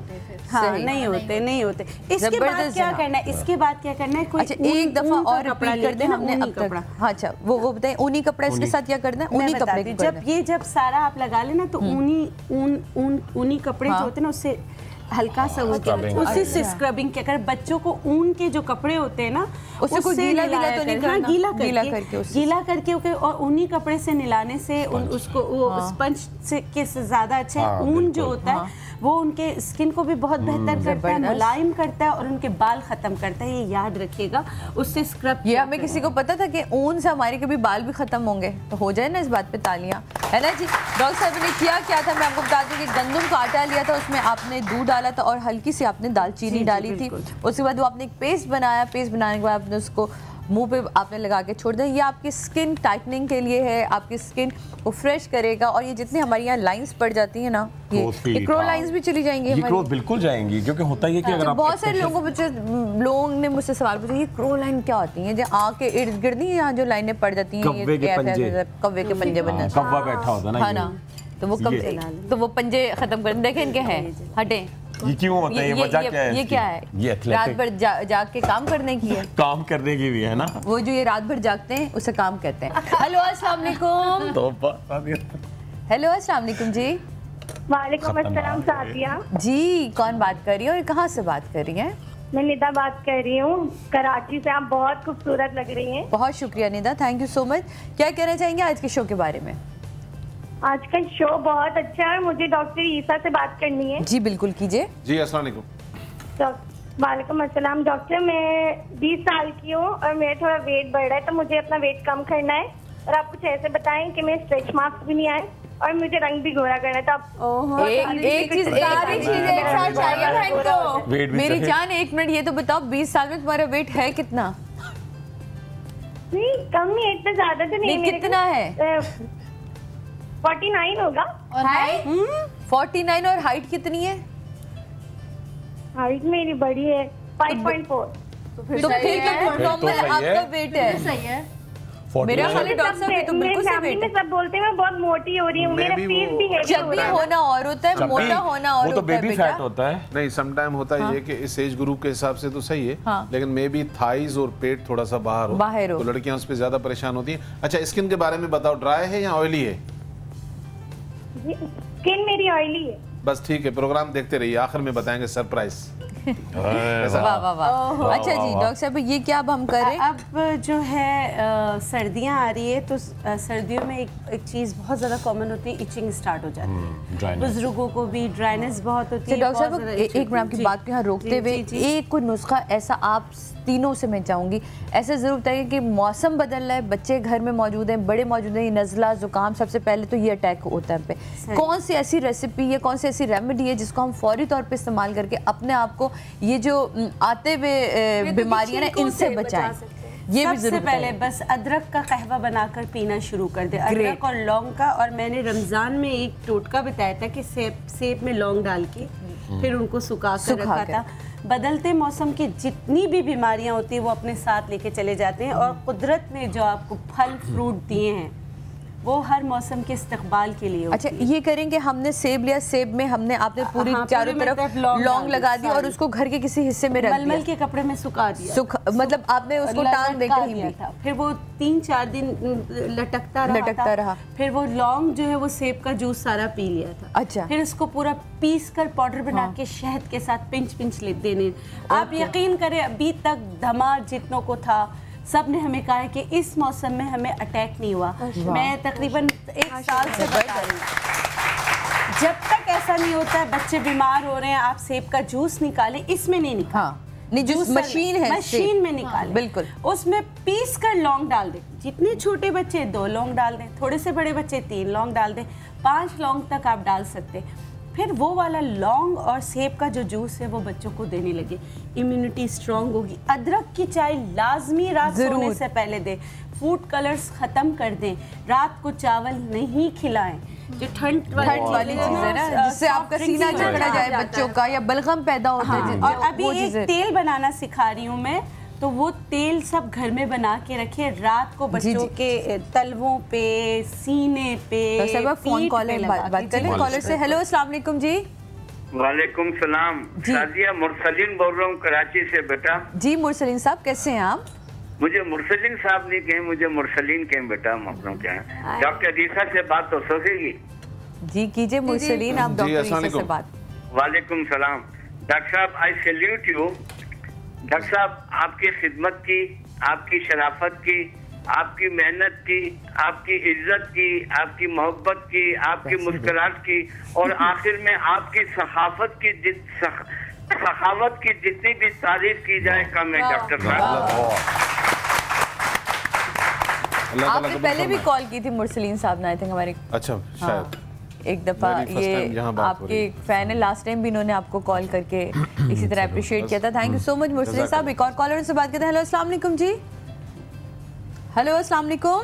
होते। इसके बाद क्या करना है, इसके बाद क्या करना है, कोई एक दफा और कपड़ा कर दें हमने अब तक। अच्छा वो बताएं, ऊनी कपड़ा इसके साथ क्या करना है? ऊनी कपड़े जब सारा आप लगा लेना तो ऊनी कपड़े जो होते हैं ना उससे हल्का सा उसी से स्क्रबिंग के, अगर बच्चों को ऊन के जो कपड़े होते हैं ना उससे कोई गीला तो नहीं करना, गीला करके और ऊनी कपड़े से निलाने से उसको वो स्पंज से के ज्यादा अच्छा है। ऊन जो होता है वो उनके स्किन को भी बहुत बेहतर करता है, मुलायम करता है और उनके बाल खत्म करता है, ये याद रखिएगा। उससे स्क्रब, ये हमें किसी को पता था कि ऊन से हमारे कभी बाल भी खत्म होंगे, तो हो जाए ना इस बात पे तालियां, है ना जी। डॉक्टर साहब ने किया क्या था, मैं आपको बता दूं कि गंदम का आटा लिया था, उसमें आपने दूध डाला था और हल्की सी आपने दालचीनी डाली थी। उसके बाद वो आपने एक पेस्ट बनाया, पेस्ट बनाने के बाद आपने उसको मुंह पे आपने लगा के छोड़ दिया। ये आपकी स्किन टाइटनिंग के लिए है, आपकी स्किन को फ्रेश करेगा। और ये जितनी हमारी यहाँ लाइंस पड़ जाती है ना, ये क्रो लाइंस भी चली जाएंगी हमारी, बिल्कुल जाएंगी। क्योंकि होता है कि अगर आप बहुत सारे लोगों ने मुझसे सवाल पूछा, ये क्रो लाइन क्या होती है, जो आँख के इर्द गिर्द नहीं यहाँ जो लाइनें पड़ जाती हैं, कव्वे के पंजे बनना, कव्वा बैठा होता है ना, तो वो पंजे खत्म कर देखें इनके हैं, हटे। ये क्यों होता है, ये वजह क्या है? ये क्या है? ये रात भर जाग के काम करने की है, काम करने की भी है ना, वो जो ये रात भर जागते हैं उसे काम कहते हैं। हेलो अस्सलाम वालेकुम। हेलो अस्सलाम वालेकुम जी। वालेकुम अस्सलाम सादिया जी, कौन बात कर रही है और कहाँ से बात कर रही हैं? मैं निदा बात कर रही हूँ कराची से। आप बहुत खूबसूरत लग रही हैं। बहुत शुक्रिया Nida, thank you so much. क्या कहना चाहेंगे आज के शो के बारे में? आज का शो बहुत अच्छा है, मुझे डॉक्टर ईसा से बात करनी है। जी बिल्कुल कीजिए। जी अस्सलाम वालेकुम। वालेकुम अस्सलाम। डॉक्टर मैं 20 साल की हूँ और मेरा थोड़ा वेट बढ़ रहा है, तो मुझे अपना वेट कम करना है और आप कुछ ऐसे बताएं कि मैं स्ट्रेच मार्क्स भी नहीं आए और मुझे रंग भी गोरा करना है। तो आप एक चीज एक साथ चाहिए। मेरी जान एक मिनट ये तो बताओ, 20 साल में तुम्हारा वेट है कितना? नहीं कम नहीं, इतना ज्यादा तो नहीं। कितना है? 49 होगा। और हाइट? 49 और हाइट कितनी है? हाइट मेरी बड़ी है 5.4। तो फिर नॉर्मल आपका वेट है। सही है। मेरा वाले डॉक्टर साहब ये तो बिल्कुल सही वेट है। सब बोलते हैं मैं बहुत मोटी हो रही हूँ, मेरा फेस भी है। जब भी होना और होता है, मोटा होना और वो तो बेबी फैट होता है। नहीं, सम टाइम होता है ये कि इस एज ग्रुप के हिसाब से तो सही है, लेकिन मे बी थाइज और पेट थोड़ा सा बाहर हो, तो लड़कियां उस पर ज्यादा परेशान होती हैं। अच्छा, स्किन के बारे में बताओ, ड्राई है या ऑयली है? स्किन मेरी ऑयली है। बस ठीक है, प्रोग्राम देखते रहिए, आखिर में बताएंगे सरप्राइज। वाह वाह वाह। अच्छा जी डॉक्टर साहब, ये क्या अब हम करें? अब जो है सर्दियां आ रही है, तो सर्दियों में एक चीज़ बहुत ज़्यादा कॉमन होती है, इचिंग स्टार्ट हो जाती है। बुजुर्गों को भी ड्राइनेस बहुत होती है। डॉक्टर साहब एक मिनट आपकी बात को यहाँ रोकते हुए, एक कोई नुस्खा ऐसा आप तीनों से मैं चाहूँगी, ऐसे ज़रूर बताइए कि मौसम बदल रहा है, बच्चे घर में मौजूद हैं, बड़े मौजूद हैं, नज़ला ज़ुकाम सबसे पहले तो ये अटैक होता है पे, कौन सी ऐसी रेसिपी है, कौन सी ऐसी रेमेडी है जिसको हम फौरी तौर पे इस्तेमाल करके अपने आप को ये जो आते हुए बीमारियां हैं इनसे बचाएं? ये भी सबसे पहले बस अदरक का कहवा बनाकर पीना शुरू कर दे, अदरक और लौंग का। और मैंने रमज़ान में एक टोटका बताया था कि सेब में लौंग डाल के फिर उनको सुखा कर रखा था। बदलते मौसम की जितनी भी बीमारियां होती है वो अपने साथ लेके चले जाते हैं, और कुदरत ने जो आपको फल फ्रूट दिए हैं वो हर मौसम के इस्तकबाल के लिए। अच्छा, ये करें कि हमने सेब लिया, सेब में हमने आपने पूरी चारों तरफ लौंग लगा दी और उसको घर के किसी हिस्से में रख दिया, मलमल के कपड़े में सुखा दिया, मतलब आपने उसको टांग दे कहीं भी था। फिर वो 3-4 दिन लटकता रहा। फिर वो लौंग जो है वो सेब का जूस सारा पी लिया था। अच्छा, फिर उसको पूरा पीस कर पाउडर बना के शहद के साथ पिंच देने। आप यकीन करें, अभी तक धमार जितनों को था सब ने हमें कहा है कि इस मौसम में हमें अटैक नहीं हुआ। मैं तकरीबन 1 साल से बता रही हूँ, जब तक ऐसा नहीं होता है बच्चे बीमार हो रहे हैं, आप सेब का जूस निकालें, इसमें नहीं निकालें। नहीं, जूस मशीन है, मशीन में निकालें, बिल्कुल। उसमें पीस कर लौंग डाल दें। जितने छोटे बच्चे 2 लौंग डाल दें, थोड़े से बड़े बच्चे 3 लौंग डाल दें, 5 लौंग तक आप डाल सकते। फिर वो वाला लौंग और सेब का जो जूस है वो बच्चों को देने लगे, इम्यूनिटी स्ट्रांग होगी। अदरक की चाय लाजमी रात सोने से पहले दें। फूड कलर्स ख़त्म कर दें। रात को चावल नहीं खिलाएं, जो ठंड वाली चीज़ है ना, जिससे आपका सीना चढ़ा जाए बच्चों का, या बलगम पैदा होता है। और अभी एक तेल बनाना सिखा रही हूँ मैं, तो वो तेल सब घर में बना के रखे, रात को बच्चों के तलवों पे, सीने पे, फोन कॉलर बात करें कॉलर से। हेलो अस्सलाम वालेकुम जी। वालेकुम सलाम। सादिया मुरसलीन बोल रहा हूँ कराची से बेटा। जी मुरसलीन साहब, कैसे हैं आप? मुझे मुरसलीन साहब नहीं कहें, मुझे मुरसलीन कहें बेटा। मखलूम क्या है, डॉक्टर ईसा से बात तो सकेगी? जी कीजिए मुरसलीन, आप डॉक्टर ईसा से बात। वालेकुम सलाम। डॉक्टर साहब आई सैल्यूट यू। डॉक्टर साहब आपकी खिदमत की, आपकी शराफत की, आपकी मेहनत की, आपकी इज्जत की, आपकी मोहब्बत की, आपकी मुस्कुराहट की और आखिर में आपकी सखावत की जितनी भी तारीफ की जाए कम है डॉक्टर साहब। आपने पहले भी कॉल की थी मुरसलीन साहब ने, आई थिंक हमारे। अच्छा शायद एक दफा ये आपके फैन है, लास्ट टाइम भी इन्होंने आपको कॉल करके इसी तरह अप्रिशिएट किया था। Thank you so much Mursaleen साहब। एक और कॉलर से बात करते हैं। हेलो अस्सलाम वालेकुम जी। हेलो अस्सलाम वालेकुम।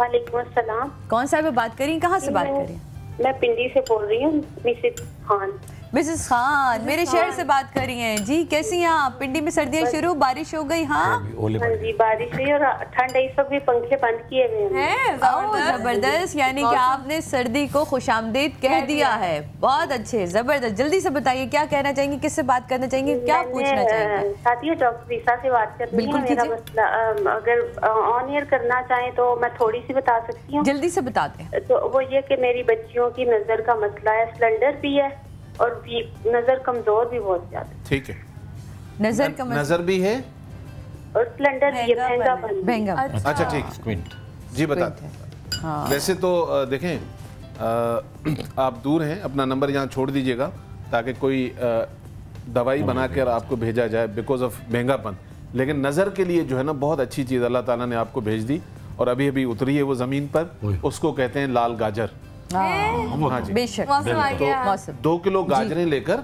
वालेकुम अस्सलाम। कौन साहब बात करी, कहाँ से बात करी? मैं पिंडी से बोल रही हूँ, मिसेस खान। मिसेस खान मेरे शहर से बात कर रही हैं जी। कैसी हैं आप? पिंडी में सर्दियाँ शुरू, बारिश हो गई? हाँ जी बारिश हुई और ठंड है, इस वक्त भी पंखे बंद किए हुए हैं। जबरदस्त, यानी कि आपने सर्दी को खुशामदीद कह दिया है। बहुत अच्छे, जबरदस्त। जल्दी से बताइए क्या कहना चाहेंगी, किससे बात करना चाहेंगी, क्या पूछना चाहेंगे? साथियों डॉक्टर रीसा से बात कर रही हूँ। मेरा मसला अगर ऑन एयर करना चाहें तो मैं थोड़ी सी बता सकती हूँ। जल्दी से बताते हैं। तो वो ये कि मेरी बच्चियों की नजर का मसला है, सिलेंडर भी है और नजर कमजोर भी बहुत ज्यादा। ठीक है, नजर भी है और सिलेंडर भी है, महंगा। अच्छा ठीक जी बताते हैं। हाँ। वैसे तो देखें आप दूर हैं, अपना नंबर यहाँ छोड़ दीजिएगा ताकि कोई दवाई बना कर आपको भेजा जाए बिकॉज ऑफ महंगापन। लेकिन नज़र के लिए जो है ना बहुत अच्छी चीज़ अल्लाह ताला ने आपको भेज दी और अभी अभी उतरी है वो ज़मीन पर। उसको कहते हैं लाल गाजर। हाँ जी बेशक। तो 2 किलो गाजरें लेकर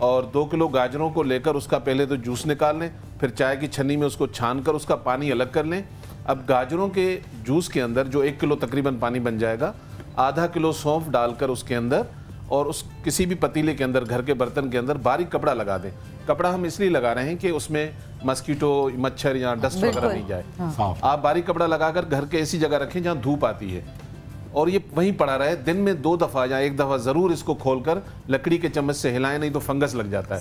और 2 किलो गाजरों को लेकर उसका पहले तो जूस निकाल लें, फिर चाय की छन्नी में उसको छान कर उसका पानी अलग कर लें। अब गाजरों के जूस के अंदर जो 1 किलो तकरीबन पानी बन जाएगा, आधा किलो सौंफ डालकर उसके अंदर और उस किसी भी पतीले के अंदर, घर के बर्तन के अंदर बारीक कपड़ा लगा दें। कपड़ा हम इसलिए लगा रहे हैं कि उसमें मस्कीटो, मच्छर या डस्ट वगैरह नहीं जाए। आप बारीक कपड़ा लगाकर घर के ऐसी जगह रखें जहाँ धूप आती है और ये वहीं पड़ा रहे। दिन में 2 दफ़ा या 1 दफ़ा ज़रूर इसको खोलकर लकड़ी के चम्मच से हिलाएं, नहीं तो फंगस लग जाता है।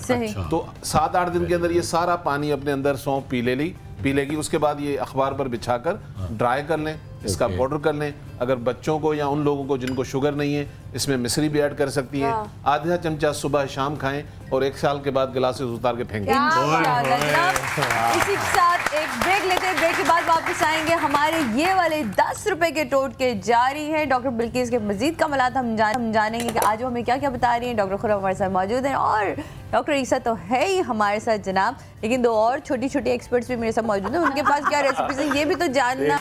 तो 7-8 दिन के अंदर ये सारा पानी अपने अंदर सौंफ पी लेगी। उसके बाद ये अखबार पर बिछाकर ड्राई कर लें, इसका पाउडर कर लें। अगर बच्चों को या उन लोगों को जिनको शुगर नहीं है, इसमें मिश्री भी ऐड कर सकती हैं। आधा चमचा सुबह शाम खाएं और 1 साल के बाद गिलासेस उतार के फेंकें। इसी के साथ एक ब्रेक लेते हैं, ब्रेक के बाद वापस आएंगे। हमारे ये वाले 10 रुपए के टोटके जारी हैं। डॉक्टर बिल्किस के मजीद कमालात हम जानेंगे कि आज हमें क्या क्या बता रही हैं। डॉक्टर खुर्रम हमारे साथ मौजूद हैं और डॉक्टर ईसा तो है ही हमारे साथ जनाब, लेकिन 2 और छोटी छोटी एक्सपर्ट्स भी मेरे साथ मौजूद हैं। उनके पास क्या रेसिपीज हैं ये भी तो जानना।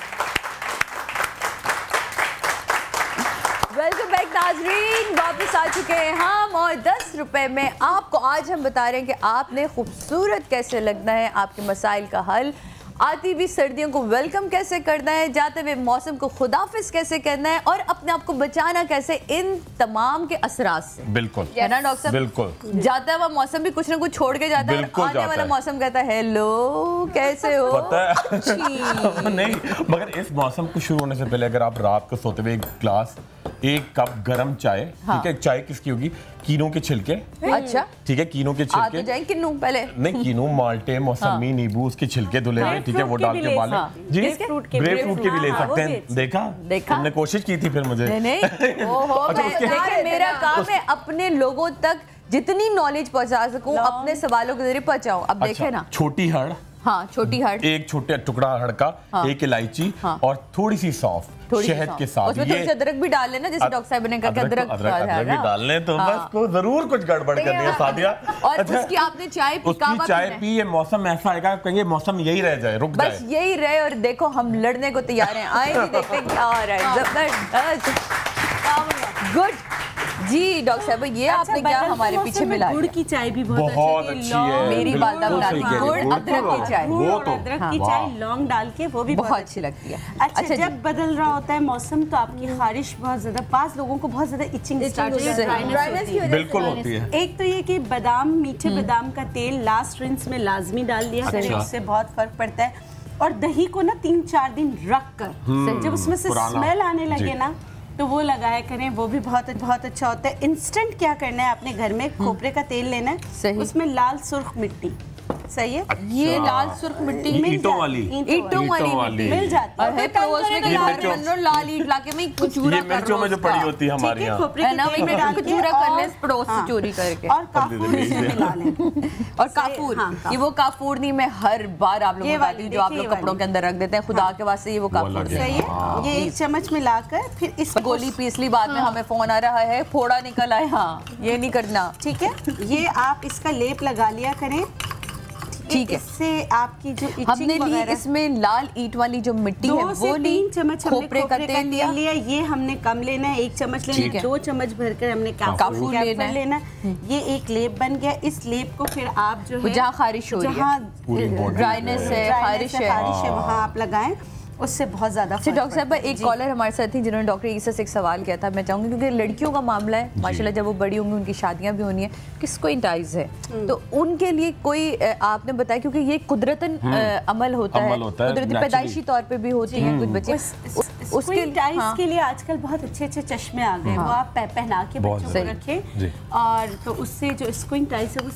वेलकम बैक नाजरीन, वापस आ चुके हैं हम और 10 रुपए में आपको आज हम बता रहे हैं कि आपने खूबसूरत कैसे लगना है, आपके मसाइल का हल, आती हुई सर्दियों को वेलकम कैसे करना है, जाते हुए मौसम को खुदाफिज कैसे करना है और अपने आप को बचाना कैसे इन तमाम के असरात से। बिल्कुल है ना डॉक्टर साहब? बिल्कुल। जाता हुआ मौसम भी कुछ ना कुछ छोड़ के जाता है और आने वाला मौसम कहता है हेलो कैसे हो। पता है नहीं, मगर इस मौसम को शुरू होने से पहले अगर आप रात को सोते हुए 1 कप गरम चाय, ठीक है, चाय किसकी होगी? कीनों के छिलके। अच्छा ठीक है, कीनों के छिलके। तो जाए किन्नू पहले नहीं, कीनू, माल्टे, मौसमी, नींबू, उसके छिलके धुले हुए, ठीक है, वो डाल के बाले जी, ग्रेप फ्रूट के भी ले सकते हैं। देखा तुमने कोशिश की थी फिर मुझे। नहीं ओहो मेरा काम है अपने लोगों तक जितनी नॉलेज पहुंचा सकूं, अपने सवालों के जरिए पहुंचाऊं। अब देखे ना, छोटी हड़, हाँ छोटी हड़, 1 छोटा टुकड़ा हड़ का, 1 इलायची और थोड़ी सी सौंफ शहद के साथ। उसमें थोड़ी सी अदरक भी डाल लेना, जैसे डॉक्टर साहब ने कहा अदरक भी डाल लें तो बस को जरूर कुछ गड़बड़ करनी है सादिया। और उसकी आपने चाय पी, उसकी चाय पी, ये मौसम ऐसा आएगा कहेंगे मौसम यही रह जाए, रुक जाए, बस यही रहे। और देखो हम लड़ने को तैयार हैं, आए भी देखते हैं क्या हो रहा है। जबरदस्त, गुड जी डॉक्टर साहब, ये आपने क्या हमारे पीछे मिला? गुड़ की चाय भी बहुत अच्छी है, मेरी वालदा बनाती है गुड़ अदरक की चाय, अदरक की चाय लौंग डाल के, वो भी बहुत अच्छी लगती है। अच्छा जब बदल रहा होता है मौसम तो आपकी खारिश बहुत ज्यादा, 5 लोगों को बहुत ज्यादा इचिंग स्टार्ट होती है, बिल्कुल होती है। एक तो ये कि बादाम, मीठे बादाम का तेल लास्ट रिंस में लाजमी डाल दिया करें, उससे बहुत फर्क पड़ता है। और दही को ना 3-4 दिन रख कर जब उसमें से स्मेल आने लगे ना तो वो लगाया करें, वो भी बहुत अच्छा होता है। इंस्टेंट क्या करना है, अपने घर में खोपरे का तेल लेना है, उसमें लाल सुर्ख मिट्टी सही है। ये लाल सुर्ख मिट्टी ईंटों वाली मिट्टी मिल जाती है। और है पड़ोस में लाल ईंट लाके में कुचूरा कर मिर्चों में जो पड़ी होती है हमारे यहाँ, कुचूरा कर ले पड़ोस से चोरी करके, और काफूर इसमें मिला लें। और काफूर, ये वो काफूर नहीं, मैं हर बार आप लोगों को बताती हूँ जो आप लोग कपड़ों के अंदर रख देते हैं, खुदा के वास्ते ये वो काफूर सही है। ये 1 चम्मच मिलाकर फिर इस गोली पीस ली। बाद में हमें फोन आ रहा है, फोड़ा निकल आए। हाँ, ये नहीं करना, ठीक है। ये आप इसका लेप लगा लिया करें, ठीक है। इससे आपकी जो हमने ली इसमें लाल ईंट वाली जो मिट्टी है वो ली, 3 चम्मच खोपरे का तेल लिया। ये हमने कम लेना है, 1 चम्मच लेना है, 2 चम्मच भरकर हमने काफूर लेना है। ये एक लेप बन गया। इस लेप को फिर आप जो है जहाँ खारिश हो रही है, जहाँ ड्राइनेस है, खारिश है, वहाँ आप लगाएं, उससे बहुत ज्यादा। डॉक्टर साहब, एक कॉलर हमारे साथ थी जिन्होंने डॉक्टर ईसा से एक सवाल किया था। मैं चाहूँगी क्योंकि लड़कियों का मामला है माशाल्लाह, जब वो बड़ी होंगी उनकी शादियां भी होनी है, किसको इंटाइज है, तो उनके लिए कोई आपने बताया, क्योंकि ये कुदरतन अमल होता है, कुदरती पैदाइशी तौर पे भी होती हैं कुछ बच्चे, उसके के लिए आजकल बहुत अच्छे अच्छे चश्मे आ गए, वो आप पहना के बच्चों को रखें, और तो उससे जो स्क्रीन टाइस है वो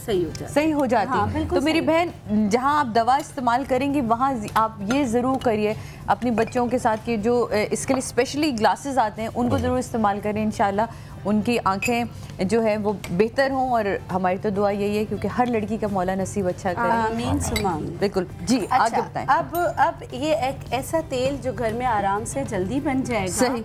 सही हो जाती है। तो मेरी बहन, जहाँ आप दवा इस्तेमाल करेंगी वहाँ आप ये ज़रूर करिए अपनी बच्चों के साथ कि जो इसके लिए स्पेशली ग्लासेस आते हैं उनको ज़रूर इस्तेमाल करें। इंशाल्लाह उनकी आंखें जो है वो बेहतर हों, और हमारी तो दुआ यही है क्योंकि हर लड़की का मौला नसीब अच्छा करे। आमीन सुमा आमीन। बिल्कुल जी। आगे बताएं। अब ये एक ऐसा तेल जो घर में आराम से जल्दी बन जाएगा। सही।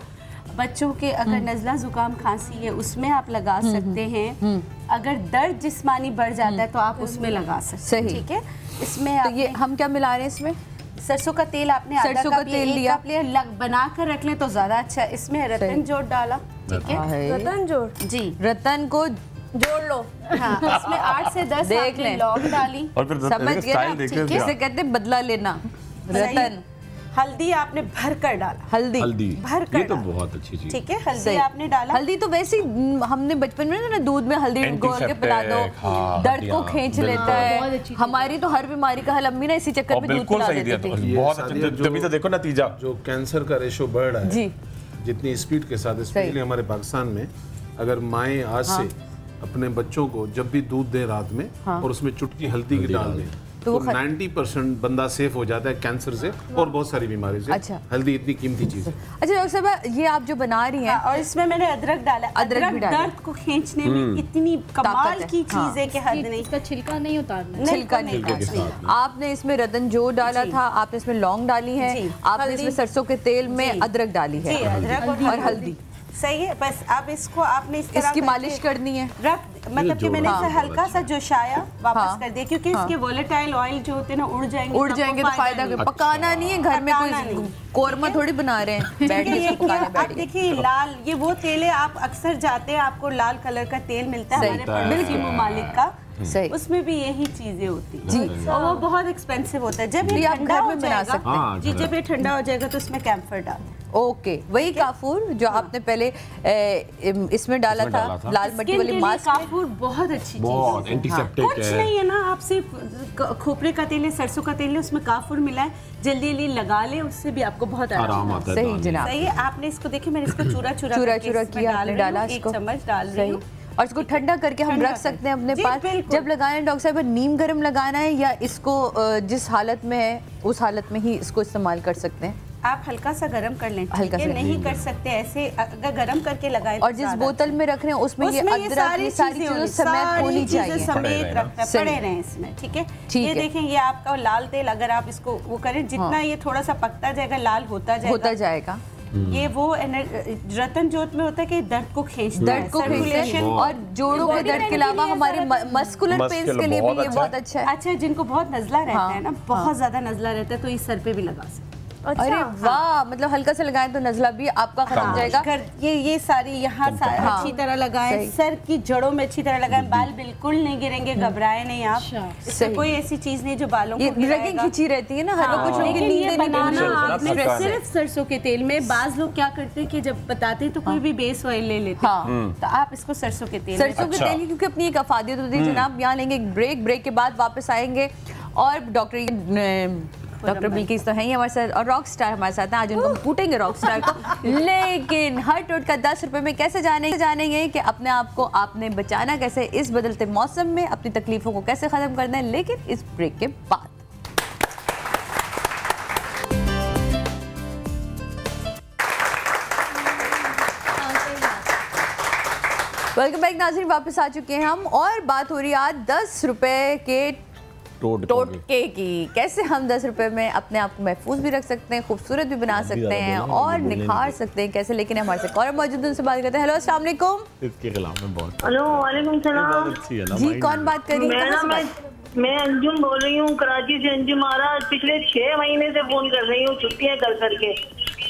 बच्चों के अगर नज़ला जुकाम खांसी है उसमें आप लगा सकते हैं, अगर दर्द जिस्मानी बढ़ जाता है तो आप उसमें लगा सकते हैं, ठीक है। इसमें तो ये हम क्या मिला रहे हैं इसमें? सरसों का तेल आपने सरसों का तेल लिया, बना कर रख लें तो ज्यादा अच्छा है। इसमें रतन जोड़ डाला, ठीक है, रतन जोड़, जी, रतन को जोड़ लो। हाँ, इसमें 8 से 10 देख लें, लौंग डाली, और फिर समझ गए ना, किसे कहते हैं बदला लेना। रतन, हल्दी आपने भर कर डाला, हल्दी भर कर, ये तो बहुत अच्छी चीज, ठीक है। हल्दी आपने डाला, हल्दी तो वैसे हमने बचपन में ना दूध में हल्दी घोल के पिला दो, दर्द को खींच लेता है। हमारी तो हर बीमारी का हल अम्मी ना इसी चक्कर में दूध पिला देती थी। बहुत अच्छा, तभी तो देखो नतीजा, जो कैंसर का रेशो बढ़ रहा है जी, जितनी स्पीड के साथ, स्पेशली हमारे पाकिस्तान में, अगर माएँ आज से अपने बच्चों को जब भी दूध दें रात में और उसमें चुटकी हल्दी की डाल दें तो 90% बंदा सेफ हो जाता है कैंसर से और बहुत सारी बीमारी से। अच्छा, हल्दी इतनी कीमती चीज है। अच्छा डॉक्टर साहब, ये आप जो बना रही हैं, और इसमें मैंने अदरक डाला, अदरक दर्द को खींचने में इतनी कमाल की चीज है कि हद नहीं। इसका छिलका नहीं उतारना, छिलका नहीं। आपने इसमें रतन जो डाला था, आपने इसमें लौंग डाली है, आपने इसमें सरसों के तेल में अदरक डाली है, अदरक और हल्दी, सही है। बस अब इसको आपने इस तरह इसकी मालिश करनी है, मतलब कि मैंने इसे हल्का सा जोशाया, वापस कर दिया, क्योंकि इसके वोलेटाइल ऑयल जो होते हैं ना उड़ जाएंगे तो फायदा नहीं। पकाना नहीं है, घर में कोई कोरमा थोड़ी बना रहे हैं। आप देखिए लाल, ये वो तेल है, आप अक्सर जाते हैं आपको लाल कलर का तेल मिलता है हमारे पड़ोसी ममालिक का, उसमें भी यही चीजें होती हैं जी, और वो बहुत एक्सपेंसिव होता है। जब ये ठंडा हो जाएगा जी, जब ये ठंडा हो जाएगा तो इसमें कैम्फर डाल। ओके, वही काफूर जो आपने पहले इसमें डाला था, लाल मिट्टी वाली मास्क। काफूर बहुत अच्छी चीज है, एंटीसेप्टिक कुछ नहीं है ना, आप सिर्फ खोपरे का तेल है, सरसों का तेल है, उसमें काफूर मिला है, जल्दी जल्दी लगा ले, उससे भी आपको बहुत आराम आता है। सही जनाब, सही है। आपने इसको देखिए, मैंने इसको चूरा किया, आपने डाला, 1 चम्मच डाल रही हूँ, और इसको ठंडा करके हम रख सकते हैं अपने पास। जब लगाना है डॉक्टर साहब, नीम गर्म लगाना है या इसको जिस हालत में है उस हालत में ही इसको इस्तेमाल कर सकते हैं? आप हल्का सा गरम कर लें, हल्का सा नहीं कर सकते ऐसे, अगर गरम करके लगाएं। और जिस बोतल में रख रहे हैं उसमें ये अदरक, ये सारी चीजें समेत होनी चाहिए, समेत रखना पड़े रहे इसमें, ठीक है। ये देखें, ये आपका लाल तेल, अगर आप इसको वो करें, जितना ये थोड़ा सा पकता जाएगा, लाल होता जाएगा। ये वो रतन जोत में होता है कि दर्द को खींचता है, और जोड़ों के दर्द के अलावा हमारे मस्कुलर पेन्स के लिए भी ये बहुत अच्छा है। अच्छा, जिनको बहुत नज़ला रहता है ना, बहुत ज्यादा नज़ला रहता है, तो इस सर पे भी लगा सकते। अच्छा, अरे वाह, मतलब हल्का से लगाएं तो नज़ला भी आपका खत्म हो जाएगा। ये सारी यहाँ अच्छी तरह लगाएं, सर की जड़ों में अच्छी तरह लगाएं, बाल बिल्कुल नहीं गिरेंगे, घबराए नहीं आप। इसमें कोई ऐसी चीज नहीं जो बालों को रगें खिंची रहती है ना, हर कुछ बनाना सिर्फ सरसों के तेल में। बाज लोग क्या करते हैं कि जब बताते हैं तो कोई भी बेस ऑयल ले लेते हैं, तो आप इसको सरसों के तेल क्योंकि अपनी एक अफादियत होती है। जनाब यहाँ लेंगे एक ब्रेक के बाद वापस आएंगे और डॉक्टर डॉक्टर बिल्किस तो है ही हमारे साथ और रॉक स्टार हमारे साथ हैं। आज उनको हम कूटेंगे रॉक स्टार को। लेकिन हर टोट का 10 रुपए में कैसे जानेंगे कि अपने आप को आपने बचाना कैसे, इस बदलते मौसम में अपनी तकलीफों को कैसे खत्म करना है, लेकिन इस ब्रेक के बाद। वेलकम बैक नाज़रीन, वापस आ चुके हैं हम और बात हो रही है आज 10 रुपए के टोटके की। कैसे हम 10 रुपए में अपने आप को महफूज भी रख सकते हैं, खूबसूरत भी बना सकते हैं और निखार सकते हैं कैसे। लेकिन हमारे साथ कौन मौजूद है, उनसे बात करते हैं। हेलो अस्सलाम वालेकुम। इसके खिलाफ में बहुत हेलो वालेकुम सलाम जी, कौन बात कर रही है? मैं अंजुम बोल रही हूँ कराची से। अंजुम महाराज पिछले 6 महीने से फोन कर रही हूँ, छुट्टियाँ कर करके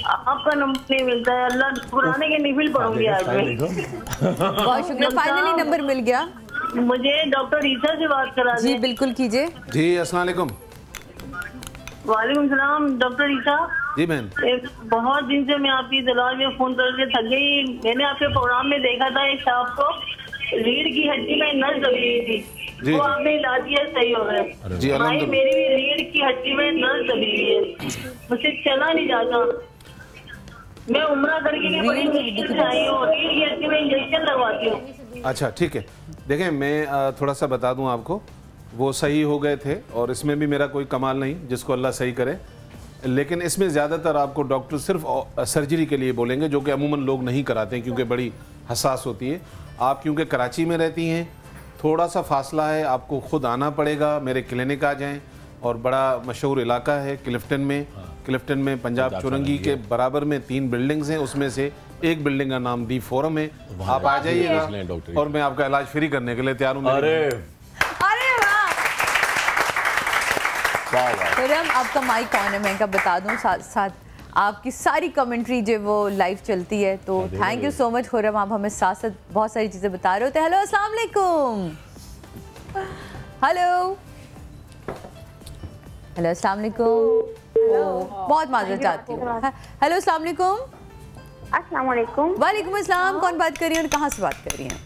आपका नंबर नहीं मिलता है। अल्लाह पुराने के निफिल पढ़ूंगी आज में। बहुत शुक्रिया, फाइनली नंबर मिल गया। मुझे डॉक्टर ईसा से बात करा जी बिल्कुल कीजिए। जी अस्सलाम वालेकुम। वालेकुम सलाम डॉक्टर ईसा जी बहन। बहुत दिन से मैं आपकी तलाश में फोन करके थक गई। मैंने आपके प्रोग्राम में देखा था एक साहब को रीढ़ की हड्डी में नस दबी हुई थी, वो आपने इलाज किया, सही हो गया। भाई मेरी भी रीढ़ की हड्डी में नस दबी हुई है, मुझसे चला नहीं जाता। मैं उम्रा करके लिए बड़ी मुश्किल से आई हूँ, रीढ़ की हड्डी में इंजेक्शन लगवाती हूँ। अच्छा ठीक है, देखें मैं थोड़ा सा बता दूं आपको, वो सही हो गए थे और इसमें भी मेरा कोई कमाल नहीं, जिसको अल्लाह सही करे। लेकिन इसमें ज़्यादातर आपको डॉक्टर सिर्फ सर्जरी के लिए बोलेंगे, जो कि अमूमन लोग नहीं कराते हैं क्योंकि बड़ी हसास होती है। आप क्योंकि कराची में रहती हैं, थोड़ा सा फासला है, आपको खुद आना पड़ेगा। मेरे क्लिनिक आ जाएं, और बड़ा मशहूर इलाका है क्लिफ्टन में। क्लिफ्टन में पंजाब चौरंगी के बराबर में 3 बिल्डिंग्स हैं, उसमें से एक बिल्डिंग का नाम दी फोरम है। आप आ जाइएगा और मैं आपका इलाज फ्री करने के लिए तैयार हूँ। अरे वाह, आपका माइक कौन है मैं बता दूं, साथ साथ आपकी सारी कमेंट्री जो वो लाइव चलती है, तो thank you so much Khurram, आप हमें साथ साथ बहुत सारी चीज़ें बता रहे होते हैं। हेलो अस्सलाम वालेकुम। हेलो हेलो अस्सलाम वालेकुम। बहुत माजरत चाहती हूँ। हेलो अस्सलाम वालेकुम। अस्सलाम वालेकुम। वालेकुम अस्सलाम। कौन बात कर रही है और कहाँ से बात कर रही हैं?